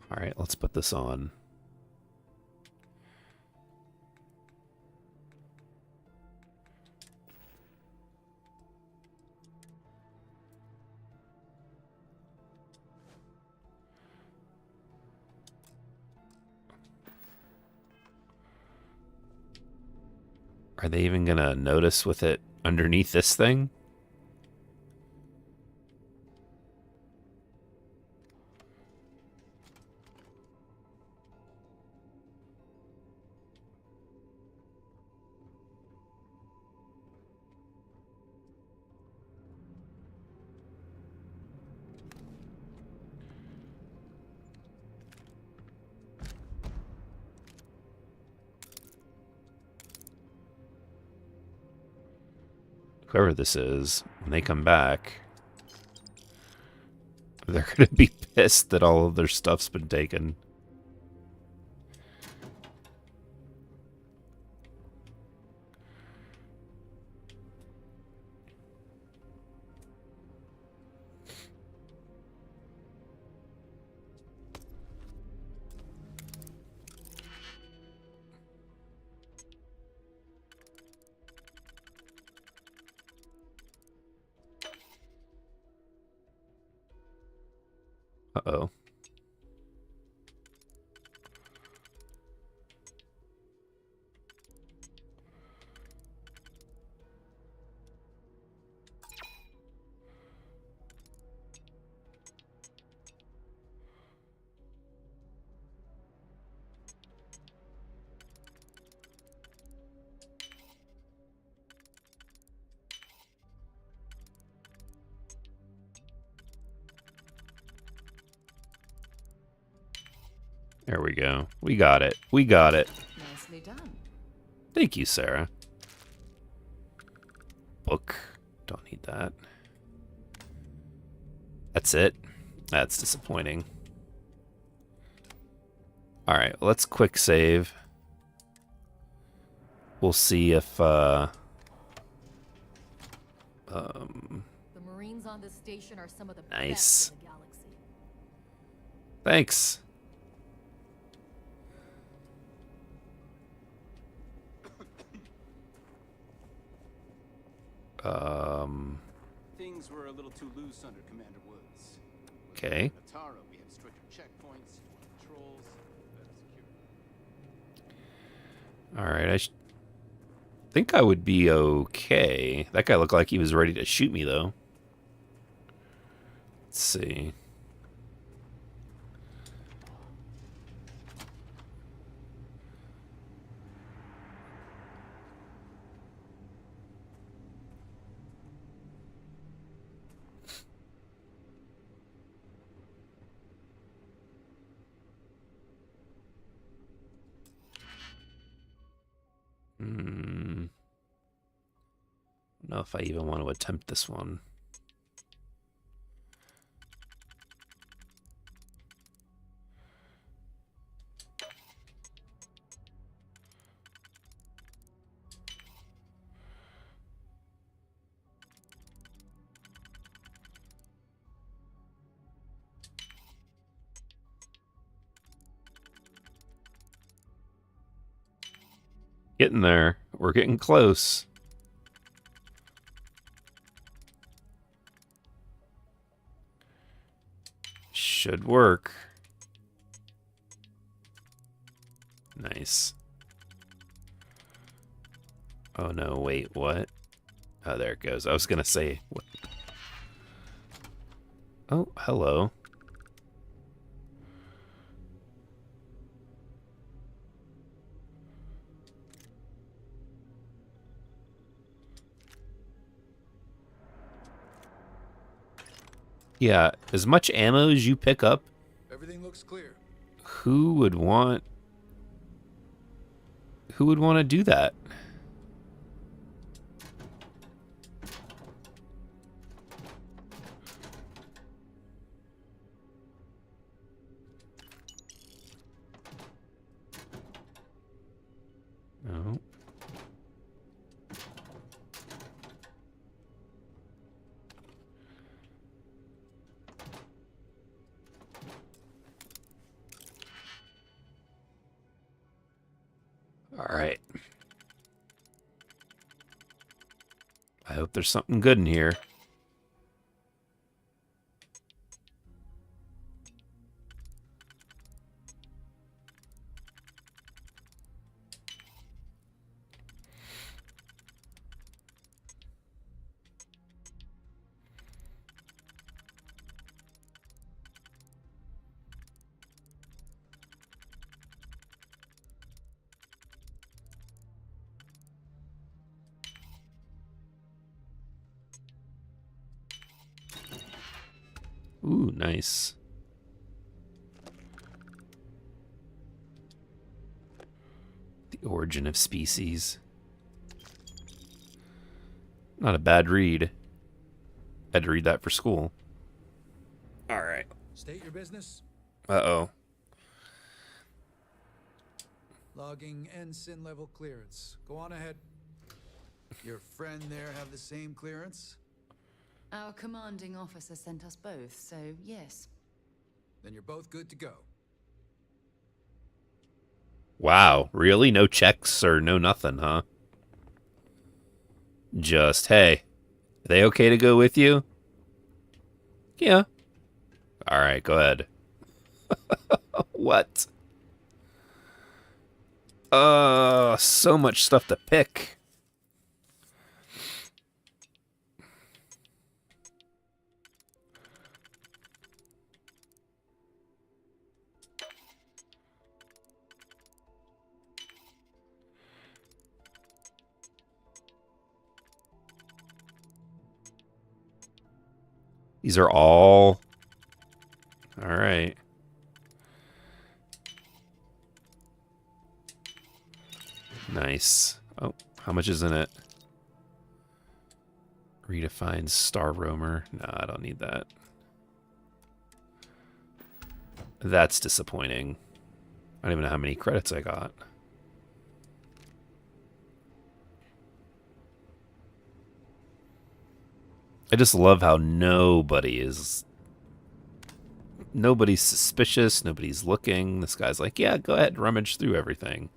All right, let's put this on. Are they even gonna notice with it underneath this thing? Whoever this is, when they come back, they're going to be pissed that all of their stuff's been taken. Uh-oh. There we go. We got it. We got it. Nicely done. Thank you, Sarah. Book. Don't need that. That's it. That's disappointing. Alright, let's quick save. We'll see if, The Marines on this station are some of the nice. best in the galaxy. Thanks. Things were a little too loose under Commander Woods. Okay. Atara, we had stricter checkpoints, patrols, better security. Alright, I think I would be okay. That guy looked like he was ready to shoot me, though. Let's see. know if I even want to attempt this one. Getting there. We're getting close. Should work. Nice. Oh no, wait, what? Oh, there it goes. I was gonna say... What? Oh, hello. Yeah, as much ammo as you pick up, Everything looks clear. who would want to do that? No. All right. I hope there's something good in here. Ooh, nice. The Origin of Species. Not a bad read. Had to read that for school. Alright. State your business. Uh-oh. Logging ensign level clearance. Go on ahead. Your friend there have the same clearance? Our commanding officer sent us both, so yes. Then you're both good to go. Wow, really? No checks or no nothing, huh? Just, hey, are they okay to go with you? Yeah. Alright, go ahead. What? So much stuff to pick. These are all... Alright. Nice. Oh, how much is in it? Redefines Star Roamer. No, I don't need that. That's disappointing. I don't even know how many credits I got. I just love how nobody's suspicious, nobody's looking. This guy's like, yeah, go ahead, rummage through everything.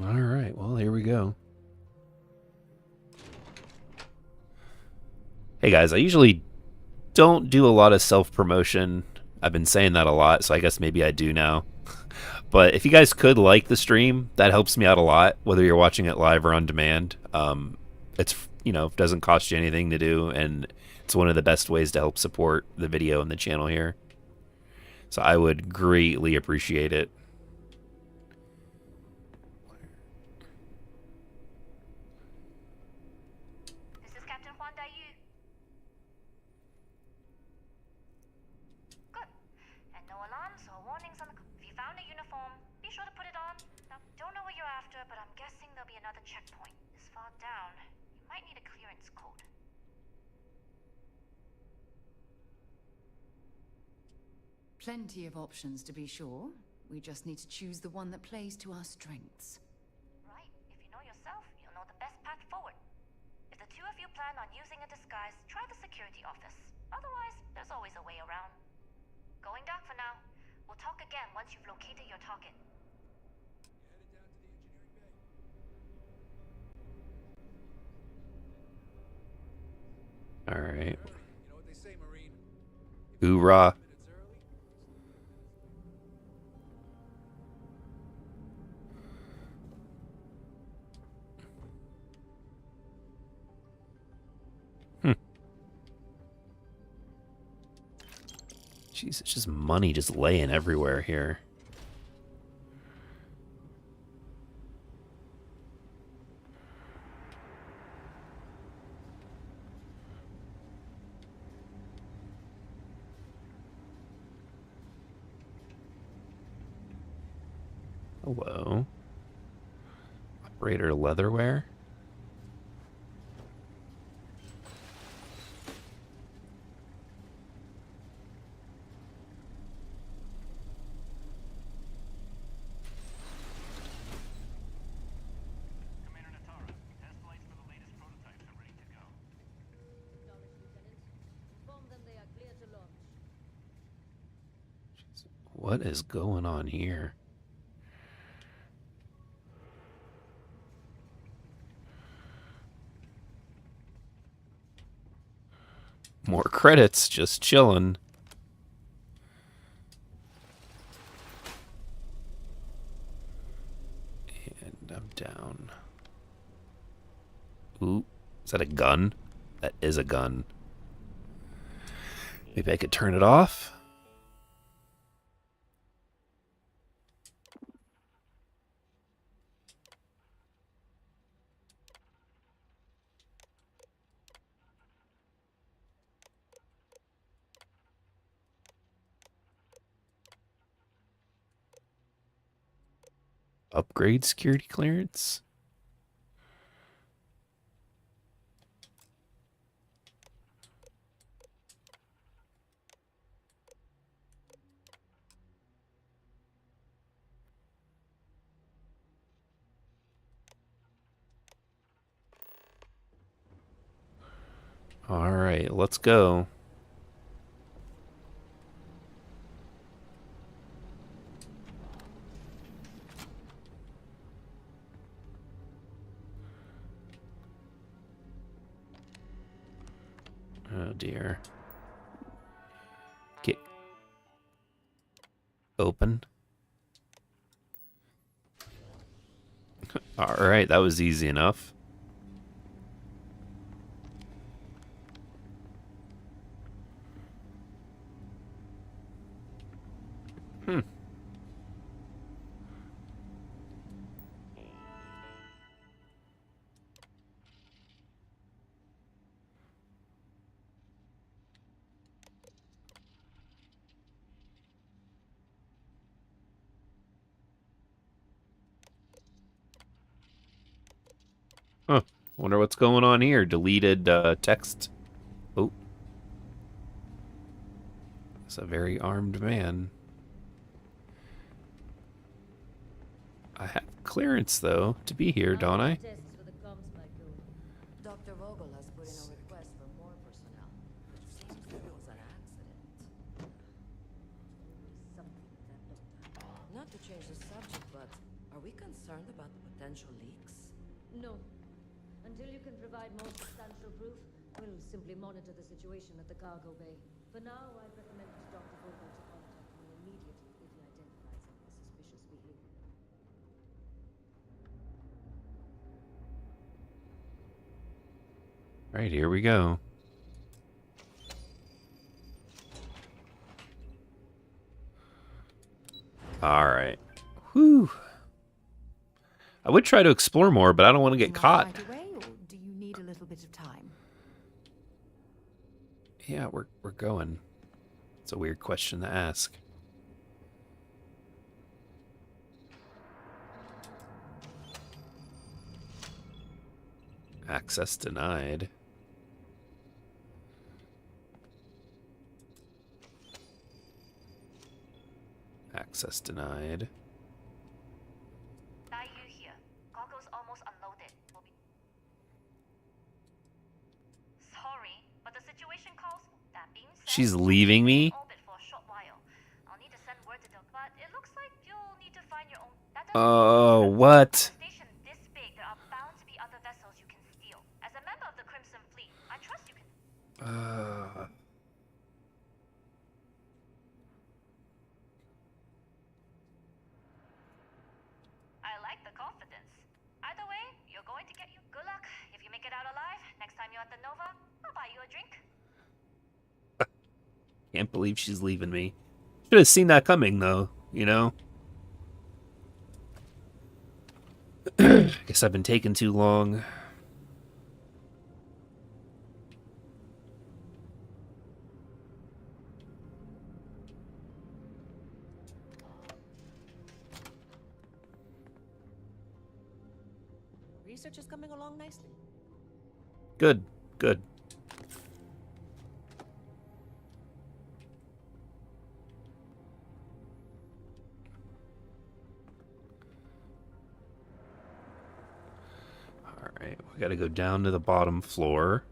All right, well, here we go. Hey guys, I usually don't do a lot of self-promotion. I've been saying that a lot, so I guess maybe I do now. But if you guys could like the stream, that helps me out a lot, whether you're watching it live or on demand. It's, doesn't cost you anything to do, and it's one of the best ways to help support the video and the channel here. So I would greatly appreciate it. This is Captain Huan Daiyu. Good. uniform. Be sure to put it on. Now, don't know what you're after, but I'm guessing there'll be another checkpoint. This far down, you might need a clearance code. Plenty of options to be sure. We just need to choose the one that plays to our strengths. Right. If you know yourself, you'll know the best path forward. If the two of you plan on using a disguise, try the security office. Otherwise, there's always a way around. Going dark for now. We'll talk again once you've located your target. All right. You know what they say, Marine? Hoorah. Jeez, it's just money just laying everywhere here. Hello. Operator Leatherware? What is going on here? More credits, just chilling. And I'm down. Ooh, is that a gun? That is a gun. Maybe I could turn it off? Upgrade security clearance? All right, let's go. Oh dear. Get open. All right, that was easy enough. Huh. Wonder what's going on here. Deleted text. Oh. It's a very armed man. I have clearance, though, to be here, don't I? Dr. Vogel has put in a request for more personnel, which seems that it was an accident. Not to change the subject, but are we concerned about the potential leaks? No. Until you can provide more substantial proof, we'll simply monitor the situation at the cargo bay. For now, I'd recommend Dr. Vogel to contact me immediately if he identifies any suspicious behavior. Right, here we go. All right. Whew. I would try to explore more, but I don't want to get caught. Right away, or do you need a little bit of time? Yeah, we're going. It's a weird question to ask. Access denied. Access denied. Dayu here. Goggles almost unloaded. Sorry, but the situation calls. That being said, She's leaving me? orbit for a short while. I'll need to send word to them, but it looks like you'll need to find your own. Oh, what? Station this big, there are bound to be other vessels you can steal. As a member of the Crimson Fleet, I trust you can. I like the confidence. Either way, you're going to get you. Good luck. If you make it out alive, next time you're at the Nova, I'll buy you a drink. Can't believe she's leaving me. Should have seen that coming, though, you know? Guess I've been taking too long. Research is coming along nicely. Good, good. Alright, we gotta go down to the bottom floor.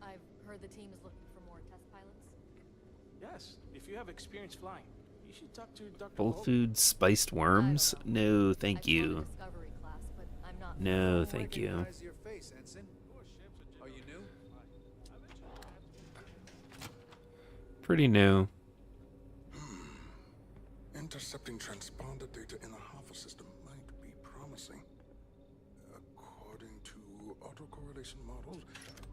I've heard the team is looking for more test pilots. Yes, if you have experience flying, you should talk to Dr. Whole Foods spiced worms? No, thank you. No, thank you. Recognize your face, Ensign. Are you new? Pretty new. Intercepting transponder data in the Alpha system might be promising. According to autocorrelation models,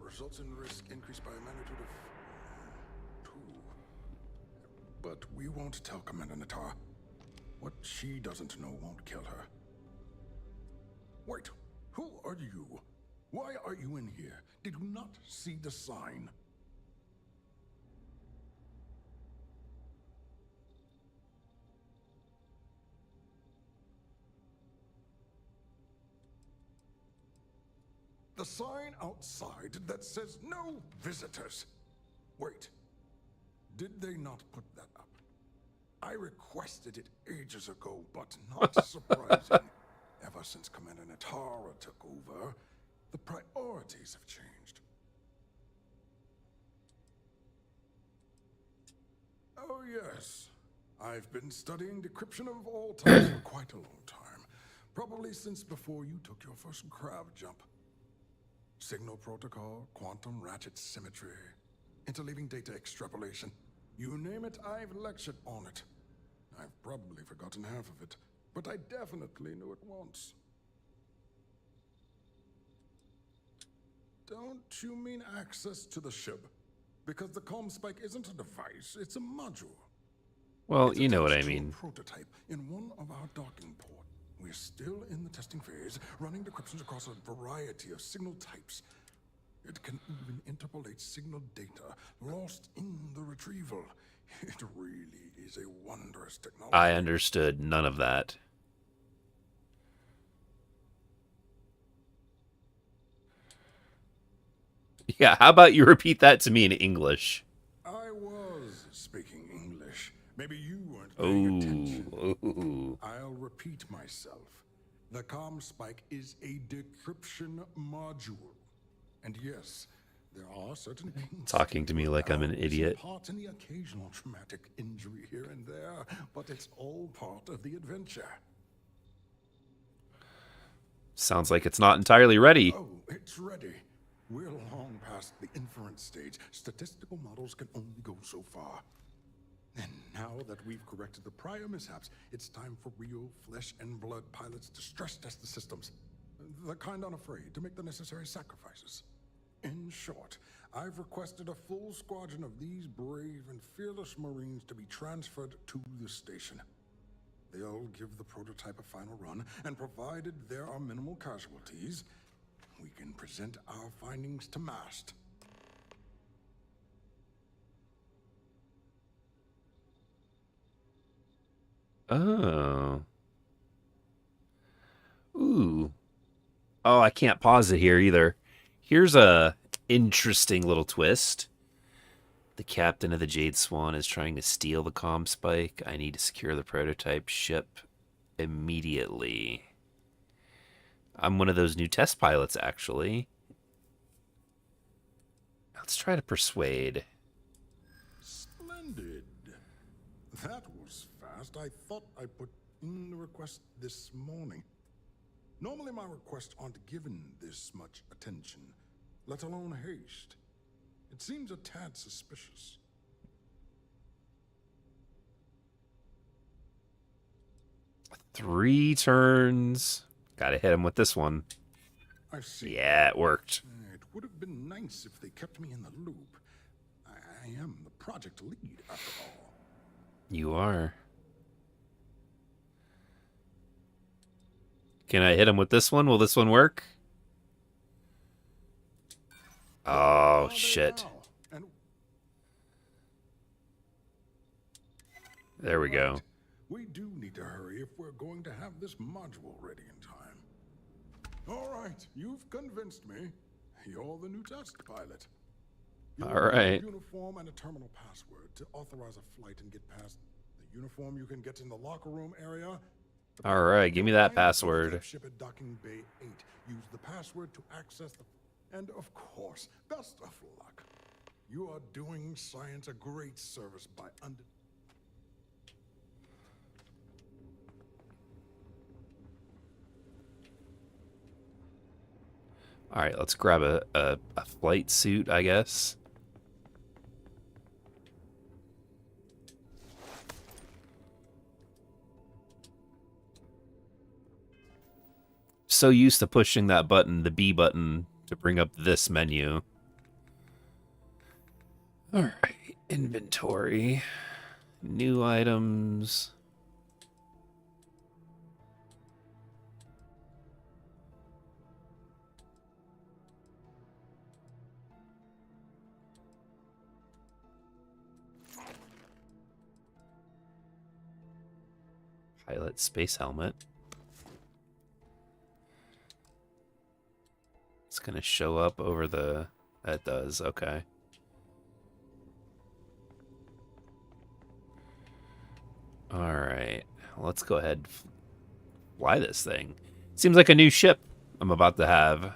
results in risk increased by a magnitude of 2. But we won't tell Commander Natar. What she doesn't know won't kill her. Wait, who are you? Why are you in here? Did you not see the sign? The sign outside that says no visitors. Wait, did they not put that up? I requested it ages ago, but not surprising. Ever since Commander Natara took over, the priorities have changed. Oh yes, I've been studying decryption of all types for quite a long time. Probably since before you took your first crab jump. Signal protocol, quantum ratchet symmetry, interleaving data extrapolation. You name it, I've lectured on it. I've probably forgotten half of it, but I definitely knew it once. Don't you mean access to the ship? Because the comm spike isn't a device, it's a module. Well, It's you know what I attached to a mean. prototype in one of our docking ports. We're still in the testing phase, running decryptions across a variety of signal types. It can even interpolate signal data lost in the retrieval. It really is a wondrous technology. I understood none of that. Yeah, how about you repeat that to me in English? I was speaking English. Maybe you weren't paying attention. Ooh. I'll repeat myself. The comm spike is a decryption module. And yes, there are certain things Talking to me like I'm an idiot. part in the occasional traumatic injury here and there, but it's all part of the adventure. Sounds like it's not entirely ready. Oh, it's ready. We're long past the inference stage. Statistical models can only go so far. And now that we've corrected the prior mishaps, it's time for real flesh and blood pilots to stress test the systems. The kind unafraid to make the necessary sacrifices. In short, I've requested a full squadron of these brave and fearless Marines to be transferred to the station. They'll give the prototype a final run, and provided there are minimal casualties, we can present our findings to MAST. Oh. Ooh. Oh, I can't pause it here either. Here's a interesting little twist. The captain of the Jade Swan is trying to steal the comm spike. I need to secure the prototype ship immediately. I'm one of those new test pilots, actually. Let's try to persuade. Splendid. That was fast. I thought I put in the request this morning. Normally my requests aren't given this much attention, let alone haste. It seems a tad suspicious. Three turns. Gotta hit him with this one. I see. Yeah, it worked. It would have been nice if they kept me in the loop. I am the project lead, after all. You are. Can I hit him with this one? Will this one work? Oh, shit. There we go. We do need to hurry if we're going to have this module ready in time. All right, you've convinced me. You're the new test pilot. All right. A uniform and a terminal password to authorize a flight and get past the uniform. You can get in the locker room area. All right, give me that password. Ship at docking bay 8. Use the password to access the... And of course, best of luck. You are doing science a great service by All right, let's grab a flight suit, I guess. So used to pushing that button, the B button, to bring up this menu. All right, inventory, new items. Pilot space helmet. It's gonna show up over the... That does, okay. Alright, let's go ahead and fly this thing. Seems like a new ship I'm about to have.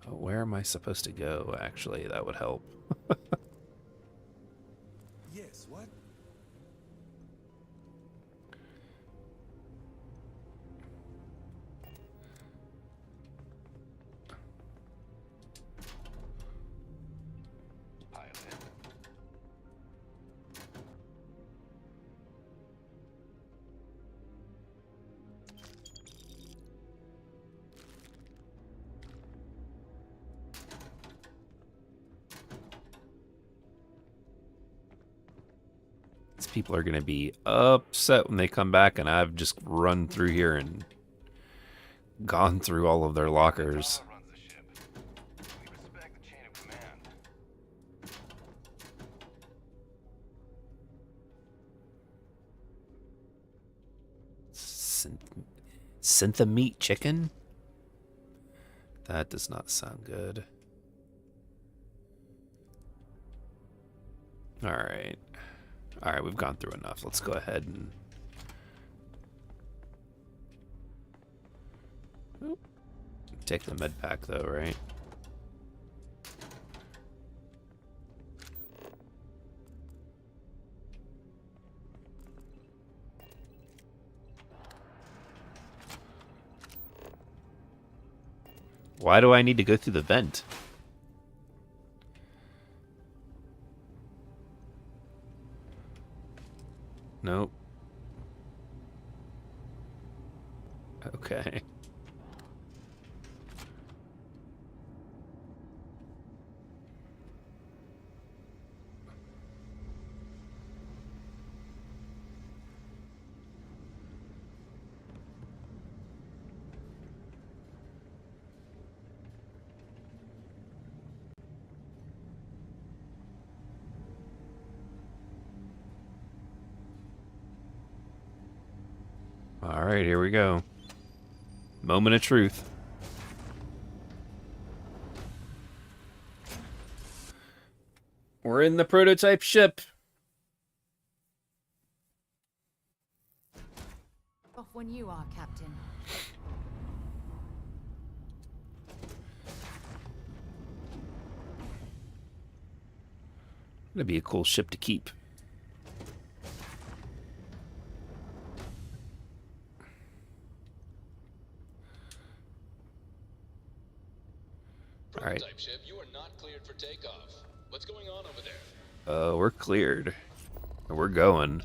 Oh, where am I supposed to go, actually? That would help. Yes, what? These people are going to be upset when they come back and I've just run through here and gone through all of their lockers. Syntha meat chicken? That does not sound good. Alright. Alright, we've gone through enough. Let's go ahead and... Take the med pack though, right? Why do I need to go through the vent? Nope. Okay. All right, here we go. Moment of truth. We're in the prototype ship. Off when you are, Captain. That'd be a cool ship to keep. All right. Prototype ship, you are not cleared for takeoff. What's going on over there? We're cleared. We're going.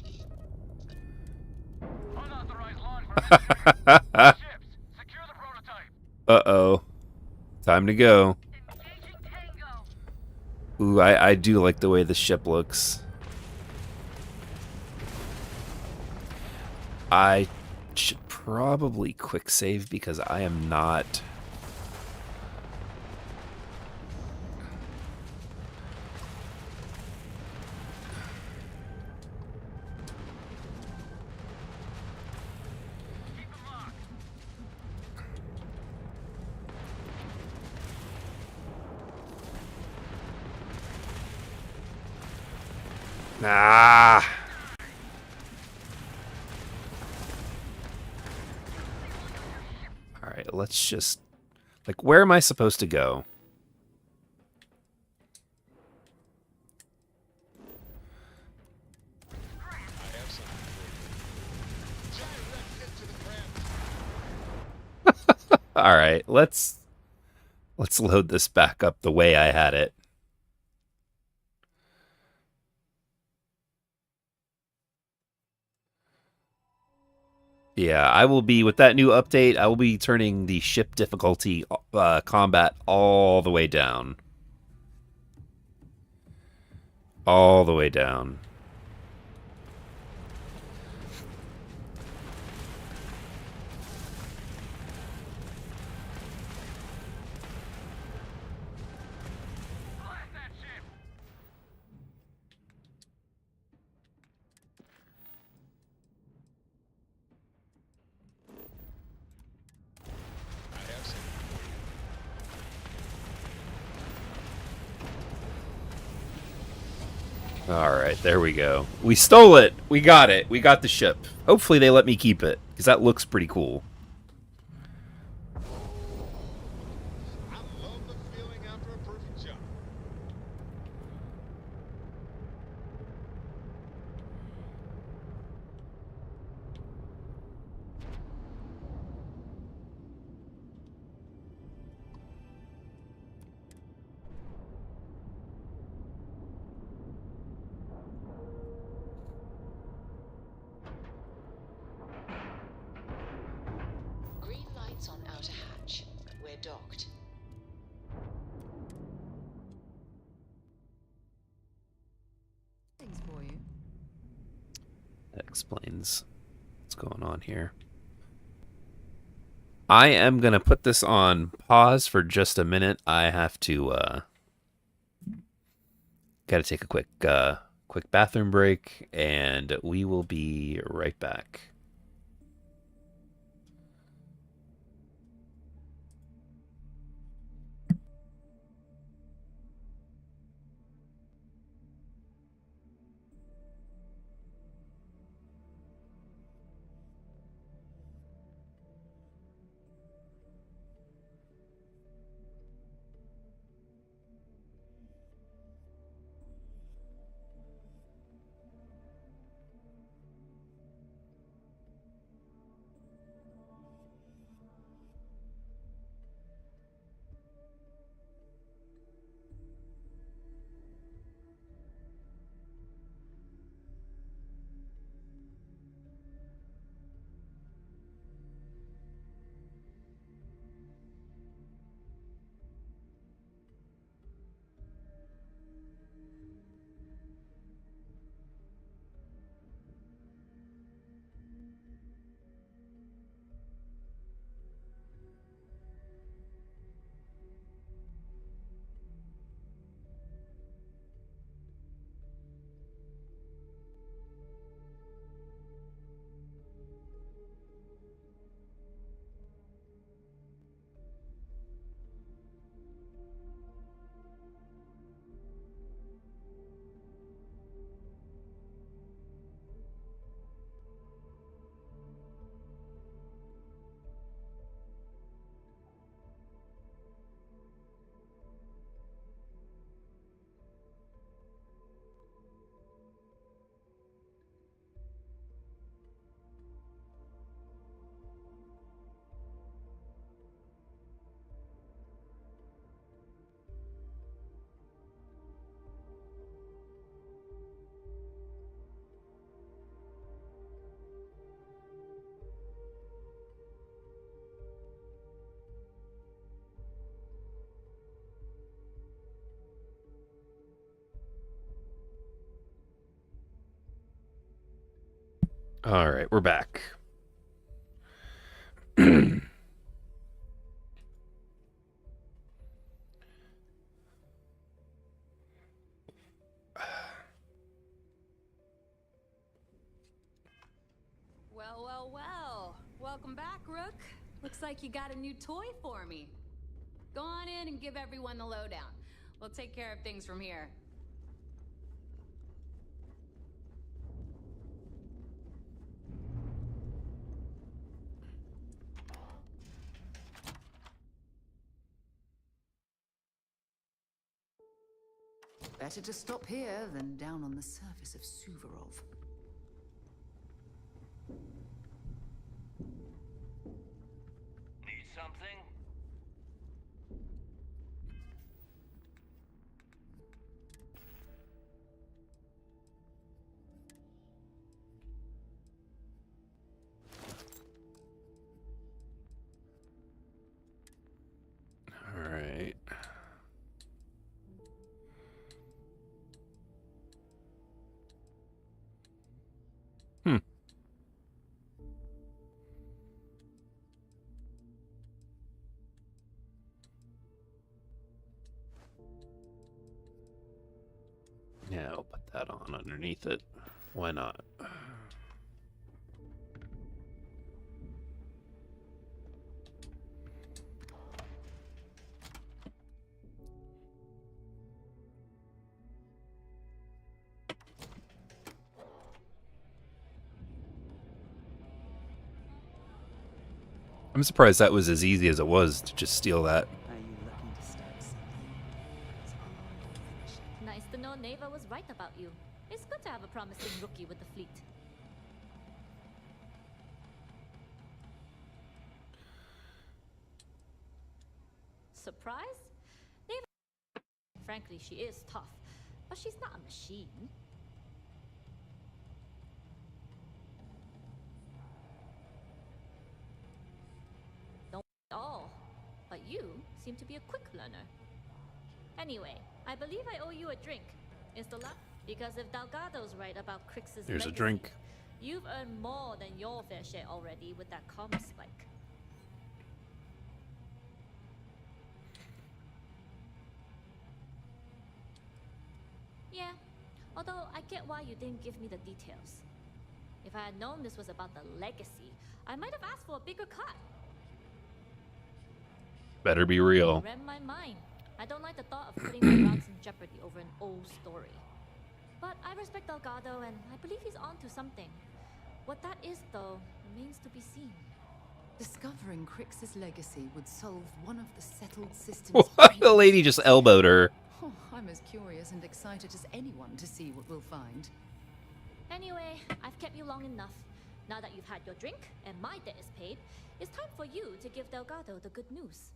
Uh-oh. Time to go. Ooh, I do like the way the ship looks. I should probably quick save because I am not... Ah! Alright, let's just... Like, where am I supposed to go? Alright, let's load this back up the way I had it. Yeah, I will be, with that new update, I will be turning the ship difficulty combat all the way down. All the way down. Alright, there we go. We stole it! We got it! We got the ship. Hopefully they let me keep it, because that looks pretty cool. Green lights on outer hatch. We're docked. Things for you. That explains what's going on here. I am going to put this on pause for just a minute. I have to, got to take a quick bathroom break, and we will be right back. All right, we're back. Well, well, well. Welcome back, Rook. Looks like you got a new toy for me. Go on in and give everyone the lowdown. We'll take care of things from here. Better to stop here than down on the surface of Suvorov. Need something? All right. Hmm. Yeah, I'll put that on underneath it. Why not? I'm surprised that was as easy as it was to just steal that. Are you looking to start something? Nice to know Neva was right about you. It's good to have a promising rookie with the fleet. Surprised? Neva. Frankly, she is tough, but she's not a machine. Don't at all. But you seem to be a quick learner. Anyway, I believe I owe you a drink. Is the last? Because if Delgado's right about Crix's Here's a legacy, drink. you've earned more than your fair share already with that comm spike. Yeah, although I get why you didn't give me the details. If I had known this was about the legacy, I might have asked for a bigger cut. Better be real. Read my mind. I don't like the thought of putting my routes in jeopardy over an old story. But I respect Delgado, and I believe he's onto something. What that is, though, remains to be seen. Discovering Crix's legacy would solve one of the settled systems. What? The lady just elbowed her. Oh, I'm as curious and excited as anyone to see what we'll find. Anyway, I've kept you long enough. Now that you've had your drink and my debt is paid, it's time for you to give Delgado the good news.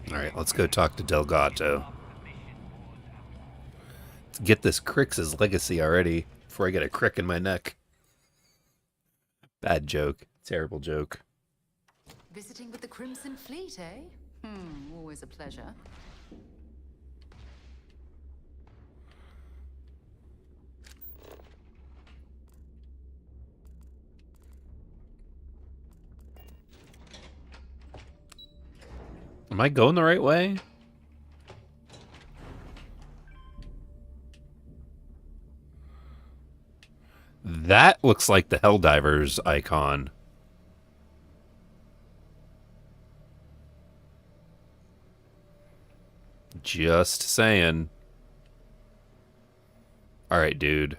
All right, let's go talk to Delgado. Let's get this Crix's legacy already before I get a crick in my neck. Bad joke. Terrible joke. Visiting with the Crimson Fleet, eh? Always a pleasure. Am I going the right way? That looks like the Helldivers icon. Just saying. Alright, dude.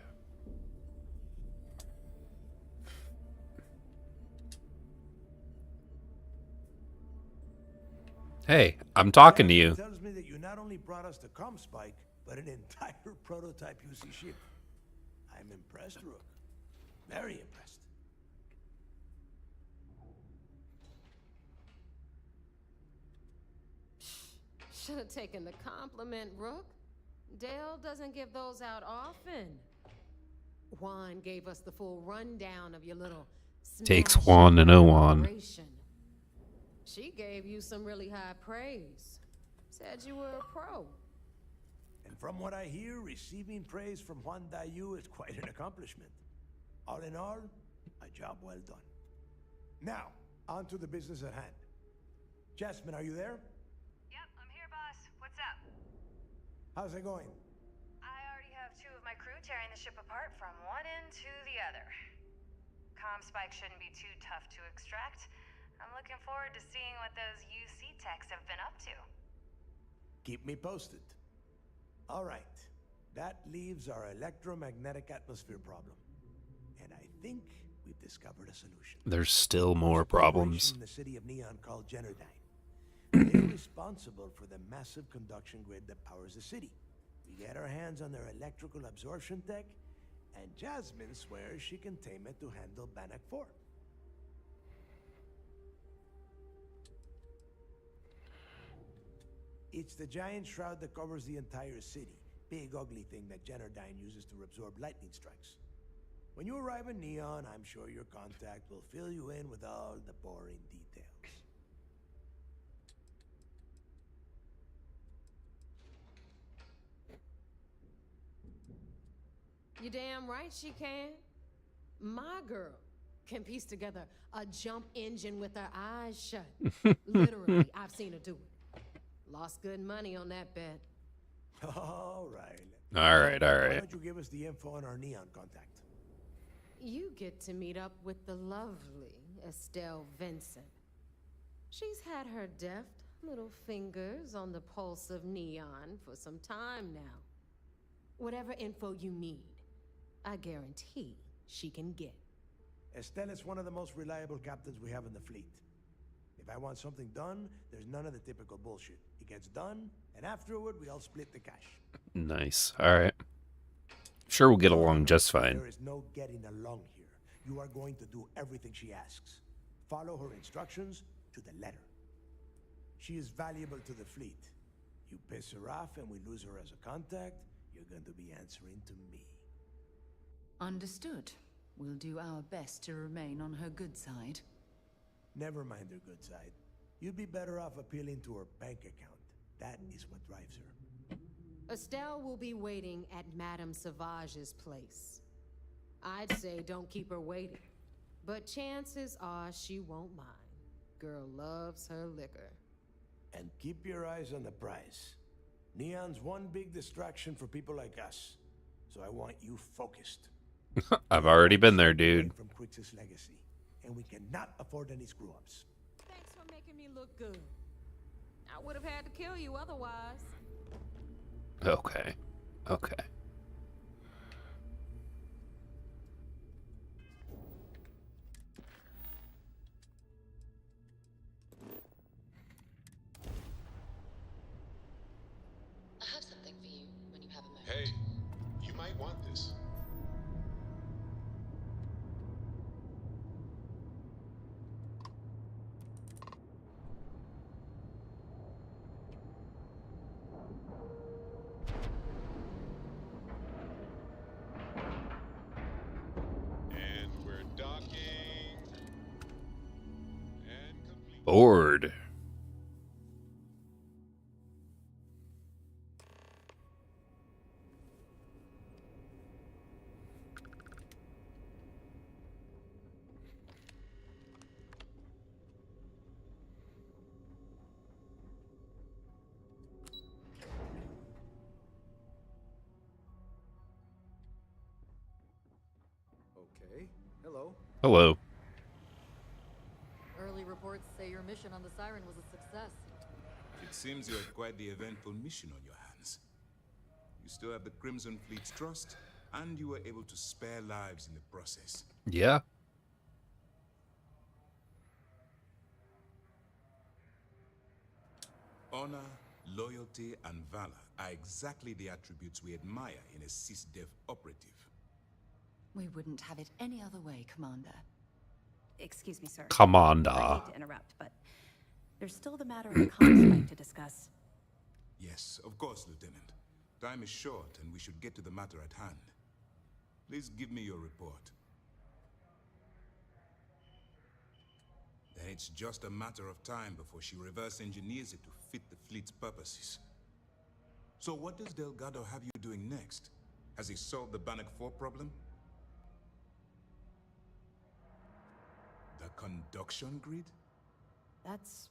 Hey, I'm talking to you. Tells me that you not only brought us the comm spike, but an entire prototype UC ship. I'm impressed, Rook. Very impressed. Should have taken the compliment, Rook. Dale doesn't give those out often. Juan gave us the full rundown of your little Takes Juan to know Juan. operation. She gave you some really high praise. Said you were a pro. And from what I hear, receiving praise from Juan Dayu is quite an accomplishment. All in all, a job well done. Now, on to the business at hand. Jasmine, are you there? Yep, I'm here, boss. What's up? How's it going? I already have 2 of my crew tearing the ship apart from one end to the other. Spike shouldn't be too tough to extract. I'm looking forward to seeing what those UC techs have been up to. Keep me posted. All right. That leaves our electromagnetic atmosphere problem. And I think we've discovered a solution. There's still more problems. In the city of Neon called Generdyne. They're responsible for the massive conduction grid that powers the city. We get our hands on their electrical absorption tech, and Jasmine swears she can tame it to handle Bannock 4. It's the giant shroud that covers the entire city. Big ugly thing that Generdyne uses to absorb lightning strikes. When you arrive in Neon, I'm sure your contact will fill you in with all the boring details. You damn right she can. My girl can piece together a jump engine with her eyes shut. Literally, I've seen her do it. Lost good money on that bet. All right. All right. Why don't you give us the info on our Neon contact? You get to meet up with the lovely Estelle Vincent. She's had her deft little fingers on the pulse of Neon for some time now. Whatever info you need, I guarantee she can get. Estelle is one of the most reliable captains we have in the fleet. If I want something done, there's none of the typical bullshit. It gets done, and afterward, we all split the cash. Nice. All right. Sure, we'll get along just fine. There is no getting along here. You are going to do everything she asks. Follow her instructions to the letter. She is valuable to the fleet. You piss her off and we lose her as a contact, you're going to be answering to me. Understood. We'll do our best to remain on her good side. Never mind her good side. You'd be better off appealing to her bank account. That is what drives her. Estelle will be waiting at Madame Sauvage's place. I'd say don't keep her waiting, but chances are she won't mind. Girl loves her liquor. And keep your eyes on the prize. Neon's one big distraction for people like us, so I want you focused. I've already been there, dude. From Quix's legacy, and we cannot afford any screw-ups. Thanks for making me look good. I would have had to kill you otherwise. Okay. Okay. I have something for you when you have a moment. Hey, you might want this. And we're docking. And complete. Bored. Okay. Hello. Hello. Early reports say your mission on the Siren was a success. It seems you had quite the eventful mission on your hands. You still have the Crimson Fleet's trust, and you were able to spare lives in the process. Yeah. Honor, loyalty, and valor are exactly the attributes we admire in a CISDEF operative. We wouldn't have it any other way, Commander. Excuse me, sir. Commander. I hate to interrupt, but there's still the matter of the comms to discuss. Yes, of course, Lieutenant. Time is short, and we should get to the matter at hand. Please give me your report. Then it's just a matter of time before she reverse engineers it to fit the fleet's purposes. So what does Delgado have you doing next? Has he solved the Bannock 4 problem? The conduction grid? That's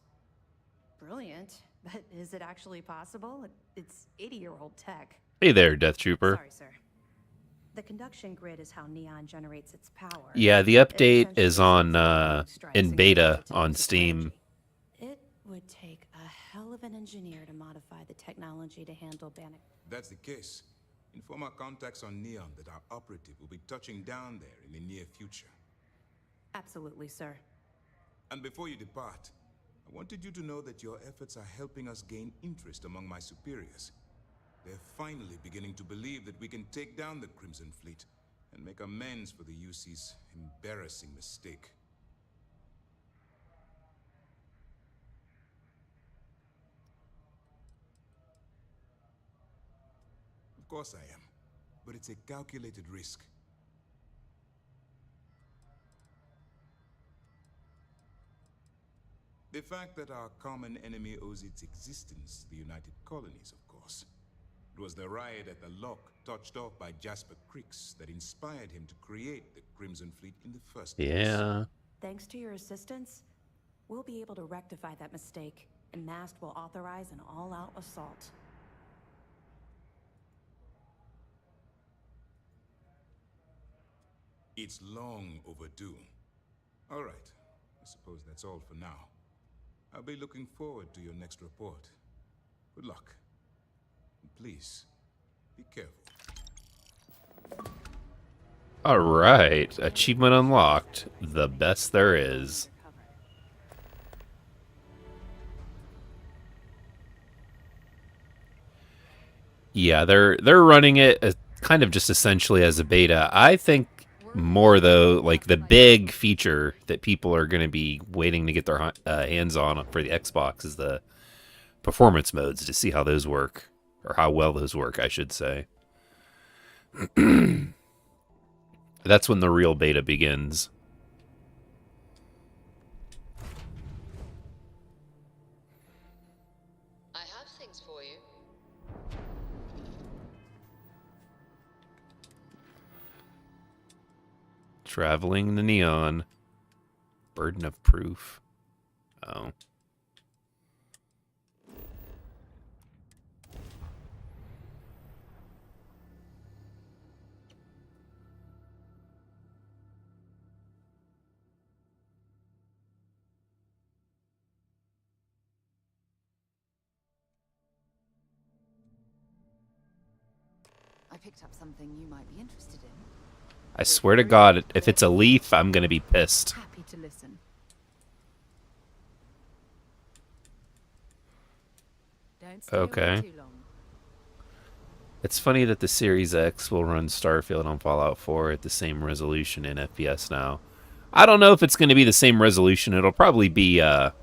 brilliant. But is it actually possible? It's 80-year-old tech. Hey there, Death Trooper. Sorry, sir. The conduction grid is how Neon generates its power. Yeah, the update is on in beta on Steam. It would take a hell of an engineer to modify the technology to handle Bannock. That's the case. Inform our contacts on Neon that our operative will be touching down there in the near future. Absolutely, sir. And before you depart, I wanted you to know that your efforts are helping us gain interest among my superiors. They're finally beginning to believe that we can take down the Crimson Fleet and make amends for the UC's embarrassing mistake. Of course I am, but it's a calculated risk. The fact that our common enemy owes its existence to the United Colonies, of course. It was the riot at the Lock, touched off by Jasper Cricks, that inspired him to create the Crimson Fleet in the first place. Yeah. Thanks to your assistance, we'll be able to rectify that mistake, and Mast will authorize an all-out assault. It's long overdue. All right, I suppose that's all for now. I'll be looking forward to your next report. Good luck. And please, be careful. All right, achievement unlocked. The best there is. Yeah, they're running it as kind of just essentially as a beta. I think more though, like the big feature that people are going to be waiting to get their hands on for the Xbox is the performance modes, to see how those work, or how well those work, I should say. That's when the real beta begins. I have things for you. Traveling the Neon. Burden of proof. Oh. I picked up something you might be interested in. I swear to God, if it's a leaf, I'm going to be pissed. Happy to listen. Don't stay Okay. too long. It's funny that the Series X will run Starfield on Fallout 4 at the same resolution in FPS now. I don't know if it's going to be the same resolution. It'll probably be a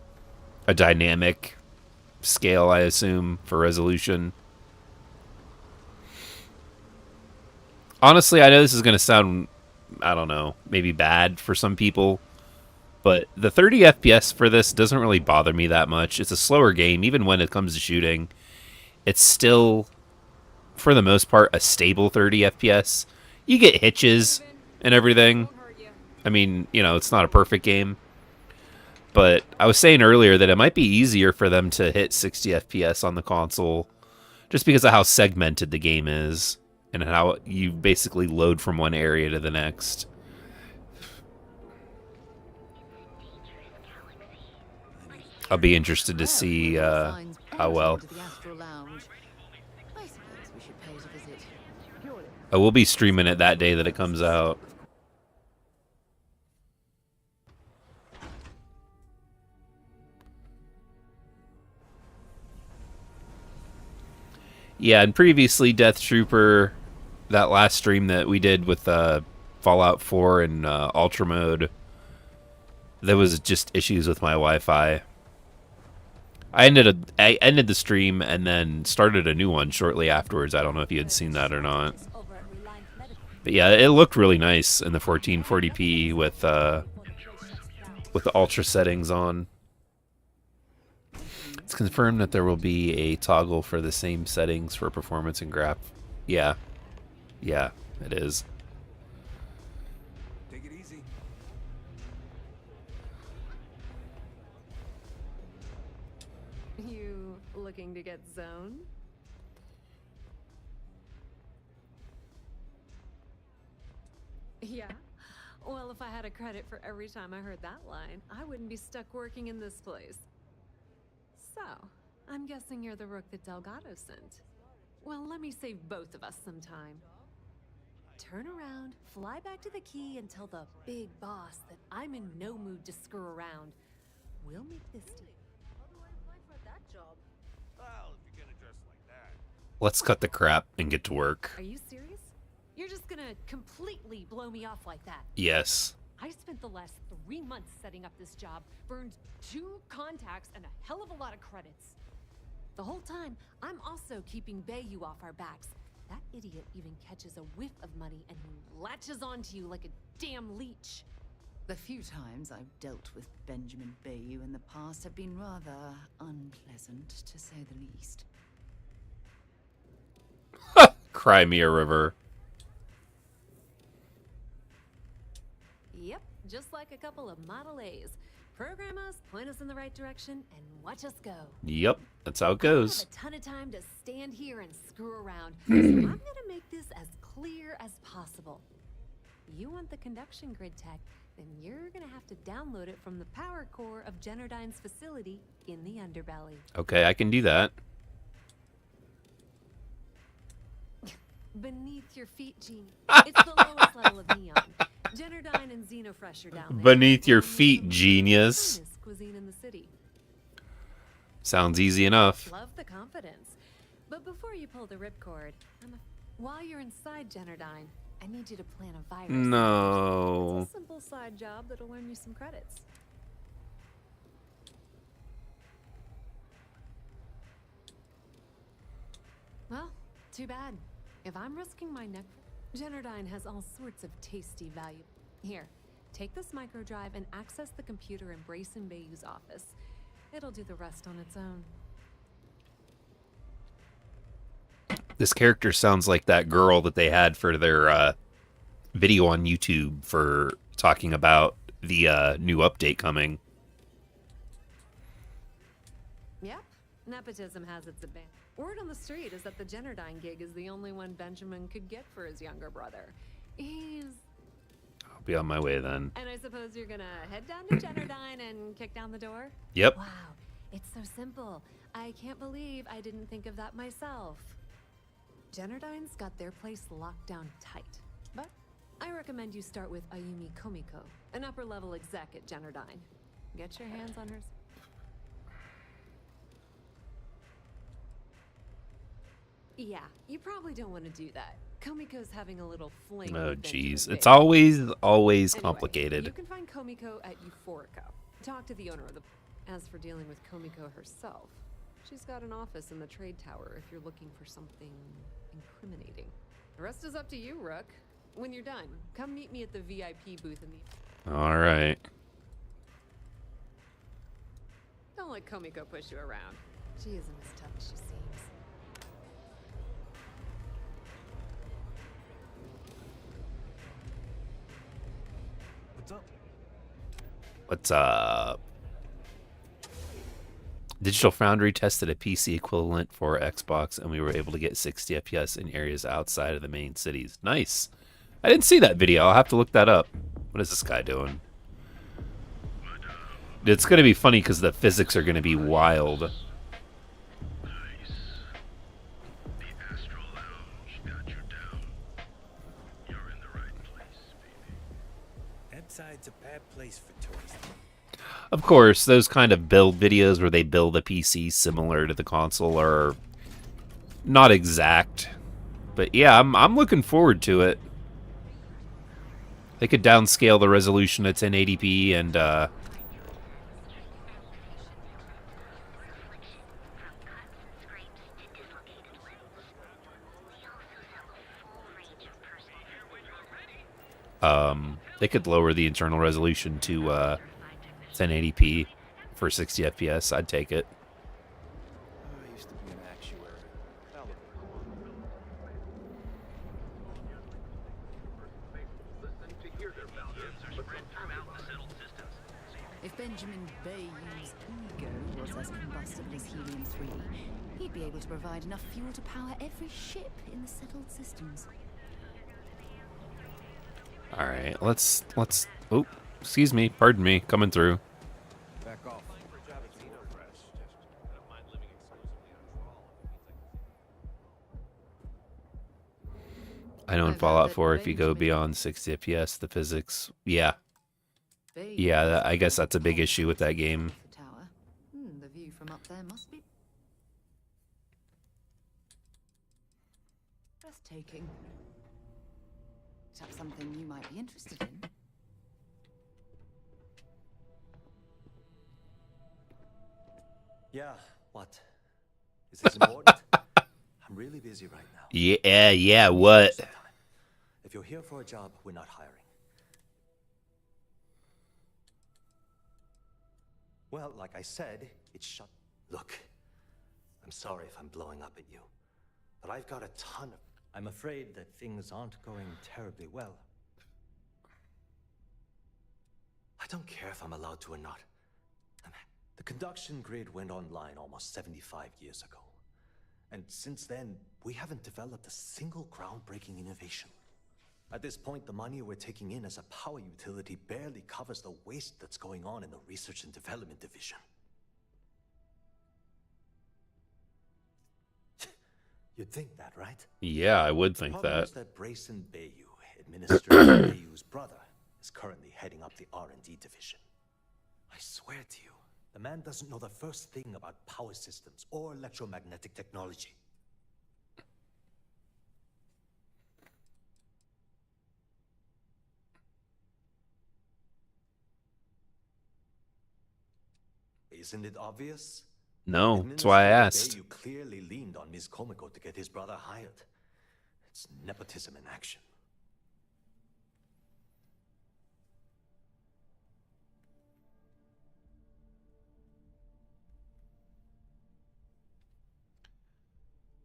dynamic scale, I assume, for resolution. Honestly, I know this is going to sound, I don't know, maybe bad for some people, but the 30 FPS for this doesn't really bother me that much. It's a slower game, even when it comes to shooting. It's still, for the most part, a stable 30 FPS. You get hitches and everything. I mean, you know, it's not a perfect game. But I was saying earlier that it might be easier for them to hit 60 FPS on the console, just because of how segmented the game is, and how you basically load from one area to the next. I'll be interested to see how well. I will be streaming it that day that it comes out. Yeah, and previously Death Trooper, that last stream that we did with Fallout 4 and Ultra Mode, there was just issues with my Wi-Fi. I ended the stream and then started a new one shortly afterwards. I don't know if you had seen that or not. But yeah, it looked really nice in the 1440p with the ultra settings on. It's confirmed that there will be a toggle for the same settings for performance and graph. Yeah. Yeah, it is. Take it easy. You looking to get zoned? Yeah. Well, if I had a credit for every time I heard that line, I wouldn't be stuck working in this place. So, I'm guessing you're the rook that Delgado sent. Well, let me save both of us some time. Turn around, fly back to the key, and tell the big boss that I'm in no mood to screw around. We'll make this deal. How do I apply for that job? Well, if you're gonna dress like that. Let's cut the crap and get to work. Are you serious? You're just gonna completely blow me off like that? Yes. I spent the last 3 months setting up this job, burned 2 contacts and a hell of a lot of credits. The whole time, I'm also keeping Bayou off our backs. That idiot even catches a whiff of money and he latches onto you like a damn leech. The few times I've dealt with Benjamin Bayou in the past have been rather unpleasant, to say the least. Cry me a river. Yep, just like a couple of Model A's. Program us, point us in the right direction, and watch us go. Yep, that's how it I don't goes. have a ton of time to stand here and screw around, so I'm gonna make this as clear as possible. You want the conduction grid tech, then you're gonna have to download it from the power core of Generdyne's facility in the underbelly. Okay, I can do that. Beneath your feet, Gene. It's the lowest level of Neon. Generdyne and Xenofresh are down there. Beneath your feet, genius. Finest cuisine in the city. Sounds easy enough. Love the confidence. But before you pull the ripcord, while you're inside Generdyne, I need you to plan a virus. No. It's a simple side job that'll earn you some credits. Well, too bad. If I'm risking my neck, Generdyne has all sorts of tasty value. Here, take this microdrive and access the computer in Brayson Bayou's office. It'll do the rest on its own. This character sounds like that girl that they had for their video on YouTube for talking about the new update coming. Yep, nepotism has its advantage. Word on the street is that the Generdyne gig is the only one Benjamin could get for his younger brother. He's... I'll be on my way then. And I suppose you're gonna head down to Generdyne and kick down the door? Yep. Wow, it's so simple. I can't believe I didn't think of that myself. Generdyne's got their place locked down tight. But I recommend you start with Ayumi Komiko, an upper-level exec at Generdyne. Get your hands on her... Yeah, you probably don't want to do that. Komiko's having a little fling. Oh, with jeez. Benjamin It's Bayou. always Anyway, complicated. You can find Komiko at Euphorica. Talk to the owner of the... As for dealing with Komiko herself, she's got an office in the trade tower if you're looking for something incriminating. The rest is up to you, Rook. When you're done, come meet me at the VIP booth in the... All right. Don't let Komiko push you around. She isn't as tough as she seems. What's up? What's up? Digital Foundry tested a PC equivalent for Xbox, and we were able to get 60 FPS in areas outside of the main cities. Nice. I didn't see that video. I'll have to look that up. What is this guy doing? It's going to be funny because the physics are going to be wild. Side's a bad place for tourists. Of course, those kind of build videos where they build a PC similar to the console are not exact. But yeah, I'm looking forward to it. They could downscale the resolution to 1080p and they could lower the internal resolution to 1080p for 60 FPS. I'd take it. If Benjamin Bayou's ego was as combustible as helium-3, he'd be able to provide enough fuel to power every ship in the settled systems. All right, let's. Oh, excuse me. Pardon me. Coming through. Back off. I know in Fallout 4, if you go beyond 60 FPS, the physics. Yeah. Yeah, I guess that's a big issue with that game. Tower. The view from up there must be breathtaking. Perhaps something you might be interested in. Yeah, what? Is this important? I'm really busy right now. Yeah, what? If you're here for a job, we're not hiring. Well, like I said, it's shut. Look, I'm sorry if I'm blowing up at you, but I've got a ton of... I'm afraid that things aren't going terribly well. I don't care if I'm allowed to or not. The conduction grid went online almost 75 years ago. And since then, we haven't developed a single groundbreaking innovation. At this point, the money we're taking in as a power utility barely covers the waste that's going on in the research and development division. You'd think that, right? Yeah, I would think The problem that. is that Brayson Bayou, Administrator Bayou's brother, is currently heading up the R&D division. I swear to you, the man doesn't know the first thing about power systems or electromagnetic technology. Isn't it obvious? No, that's why I asked. Bayou clearly leaned on Ms. Komiko to get his brother hired. It's nepotism in action.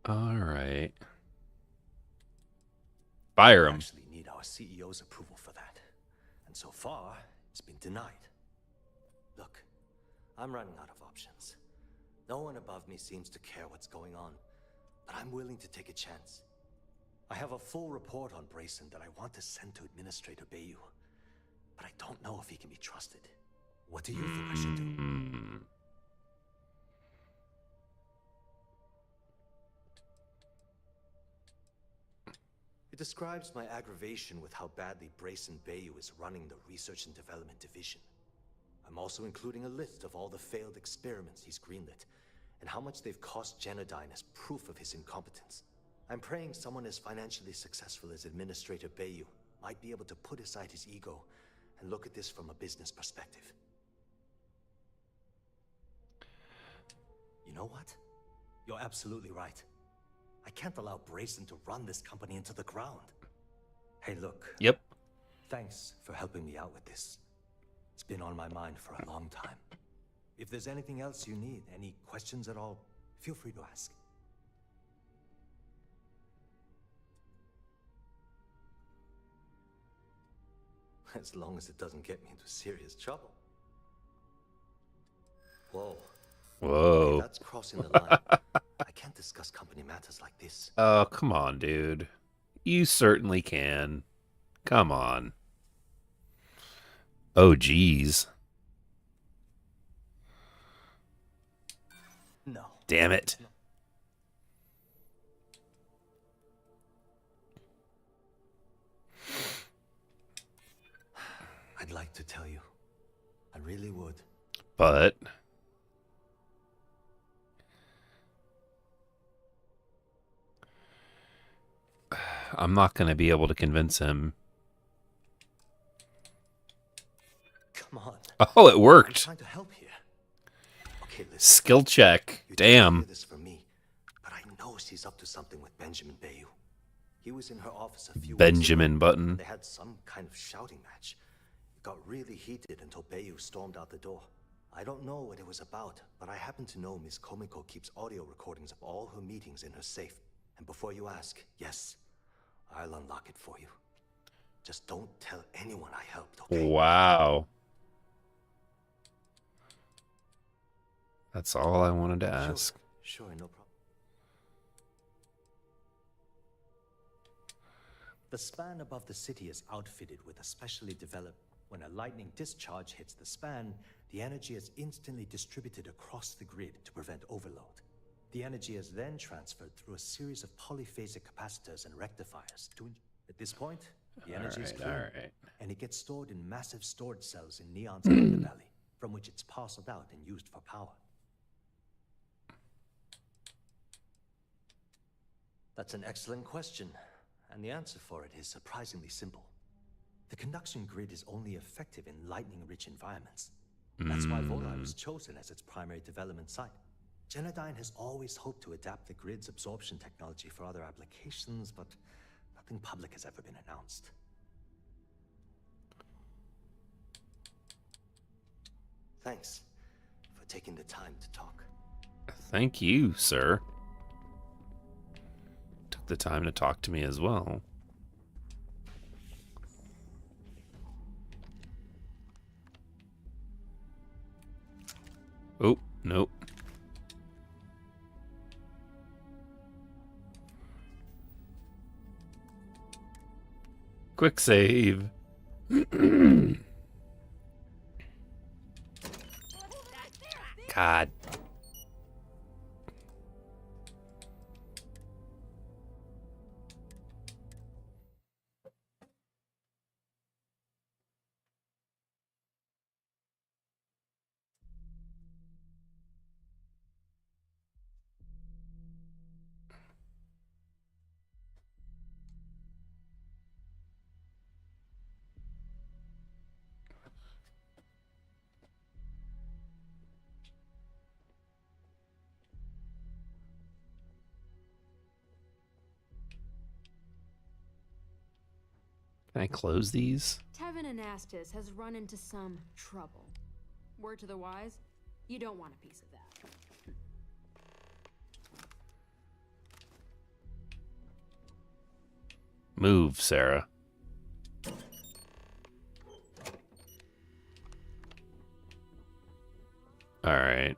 All right. Fire him. We actually need our CEO's approval for that. And so far, it's been denied. Look, I'm running out of options. No one above me seems to care what's going on, but I'm willing to take a chance. I have a full report on Brayson that I want to send to Administrator Bayou, but I don't know if he can be trusted. What do you think I should do? It describes my aggravation with how badly Brayson Bayou is running the Research and Development Division. I'm also including a list of all the failed experiments he's greenlit, and how much they've cost Genodyne as proof of his incompetence. I'm praying someone as financially successful as Administrator Bayou might be able to put aside his ego and look at this from a business perspective. You know what? You're absolutely right. I can't allow Brayson to run this company into the ground. Hey, look. Yep. Thanks for helping me out with this. It's been on my mind for a long time. If there's anything else you need, any questions at all, feel free to ask. As long as it doesn't get me into serious trouble. Whoa. Whoa. Okay, that's crossing the line. I can't discuss company matters like this. Oh, come on, dude. You certainly can. Come on. Oh, geez. No. Damn it. I'd like to tell you. I really would. But I'm not going to be able to convince him. Come on. Oh, it worked. I'm trying to help here. Okay, listen. Skill check. Damn. This for me, but I know she's up to something with Benjamin Bayou. He was in her office a few Benjamin weeks ago. Button. They had some kind of shouting match. It got really heated until Bayou stormed out the door. I don't know what it was about, but I happen to know Miss Komiko keeps audio recordings of all her meetings in her safe. And before you ask, yes, I'll unlock it for you. Just don't tell anyone I helped, okay? Wow. That's all I wanted to ask. Sure, no problem. The span above the city is outfitted with a specially developed... When a lightning discharge hits the span, the energy is instantly distributed across the grid to prevent overload. The energy is then transferred through a series of polyphasic capacitors and rectifiers. At this point, the energy is clean, and it gets stored in massive storage cells in Neon's underbelly, from which it's parceled out and used for power. That's an excellent question, and the answer for it is surprisingly simple. The conduction grid is only effective in lightning-rich environments. That's why Volai was chosen as its primary development site. Genodyne has always hoped to adapt the grid's absorption technology for other applications, but nothing public has ever been announced. Thanks for taking the time to talk. Thank you, sir. Took the time to talk to me as well. Oh, nope. Quick save. God. Can I close these? Tevin Anastas has run into some trouble. Word to the wise, you don't want a piece of that. Move, Sarah. All right.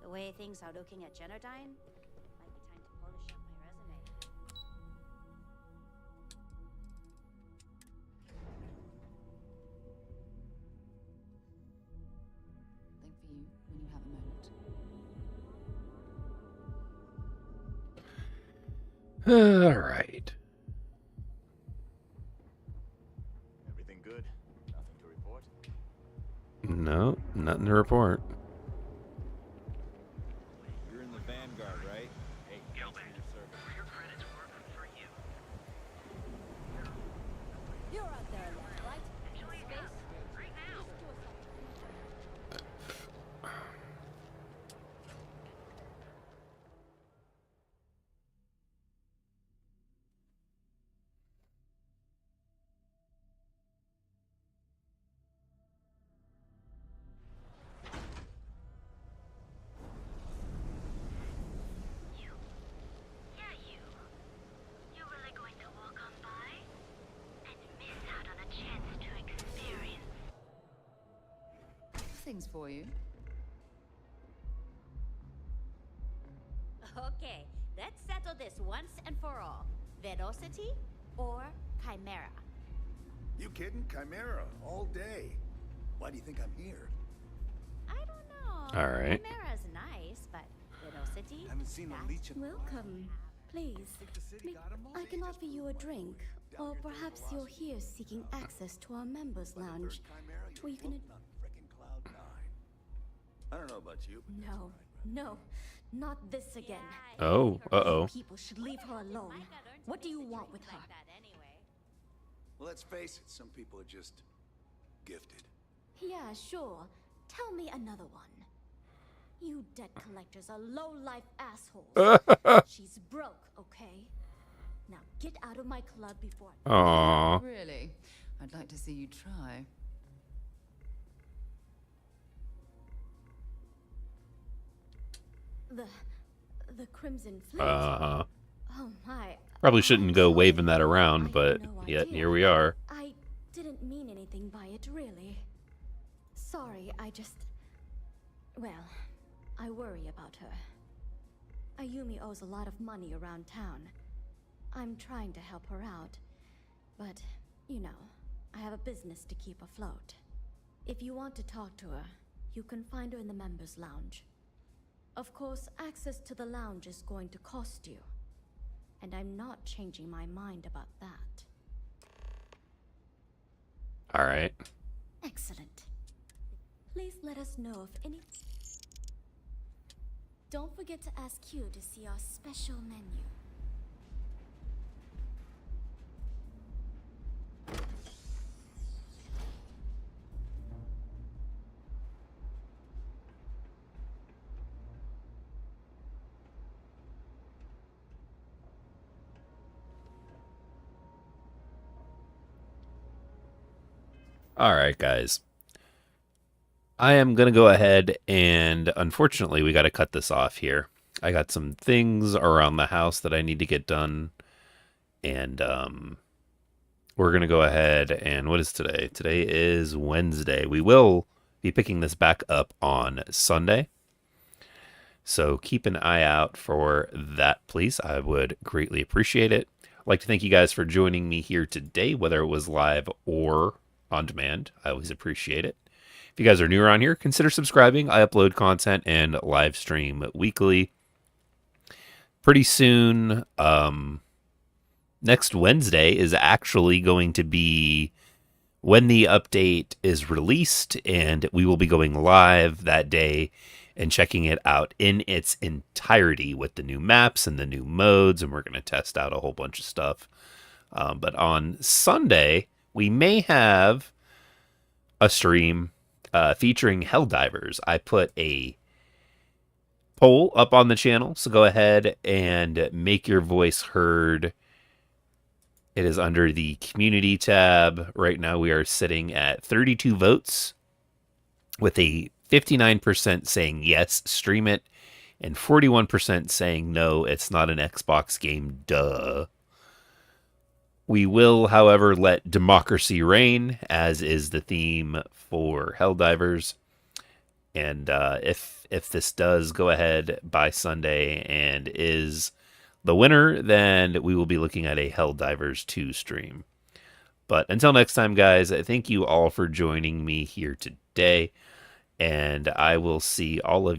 The way things are looking at Genodyne, might be time to polish up my resume. Thing for you when you have a moment. All right. Everything good? Nothing to report? No, nothing to report. You're in the Vanguard, right? Hey, Gilbert. Your credits work for you. You're out there alone, right? Space? Right now. You really going to walk on by and miss out on a chance to experience. Things for you. Okay, let's settle this once and for all. Velocity or Chimera? You kidding? Chimera, all day. Why do you think I'm here? I don't know. All right. Chimera's nice, but Velocity? Haven't seen a leech in Welcome. Please, I can offer you a drink. Or perhaps you're here seeking access to our members' lounge, where you can... I don't know about you. No, no, not this again. Oh, uh-oh. People should leave her alone. What do you want with her? Well, let's face it, some people are just gifted. Yeah, sure. Tell me another one. You debt collectors are low-life assholes. She's broke, okay? Now get out of my club before... Aww. Really? I'd like to see you try. The Crimson Fleet. Uh-huh. Oh my. Probably shouldn't go waving that around, but yet here we are. I didn't mean anything by it, really. Sorry, I just... Well, I worry about her. Ayumi owes a lot of money around town. I'm trying to help her out, but, you know, I have a business to keep afloat. If you want to talk to her, you can find her in the members' lounge. Of course, access to the lounge is going to cost you, and I'm not changing my mind about that. All right. Excellent. Please let us know if any... Don't forget to ask Q to see our special menu. All right, guys. I am going to go ahead and unfortunately we got to cut this off here. I got some things around the house that I need to get done. And we're going to go ahead and what is today? Today is Wednesday. We will be picking this back up on Sunday. So keep an eye out for that, please. I would greatly appreciate it. I'd like to thank you guys for joining me here today, whether it was live or on demand. I always appreciate it. If you guys are new around here, consider subscribing. I upload content and live stream weekly. Pretty soon, next Wednesday is actually going to be when the update is released, and we will be going live that day and checking it out in its entirety with the new maps and the new modes, and we're going to test out a whole bunch of stuff. But on Sunday, we may have a stream featuring Helldivers. I put a poll up on the channel, so go ahead and make your voice heard. It is under the community tab. Right now we are sitting at 32 votes with a 59% saying yes, stream it, and 41% saying no, it's not an Xbox game, duh. We will, however, let democracy reign, as is the theme for Helldivers. And if this does go ahead by Sunday and is the winner, then we will be looking at a Helldivers 2 stream. But until next time, guys, thank you all for joining me here today. And I will see all of you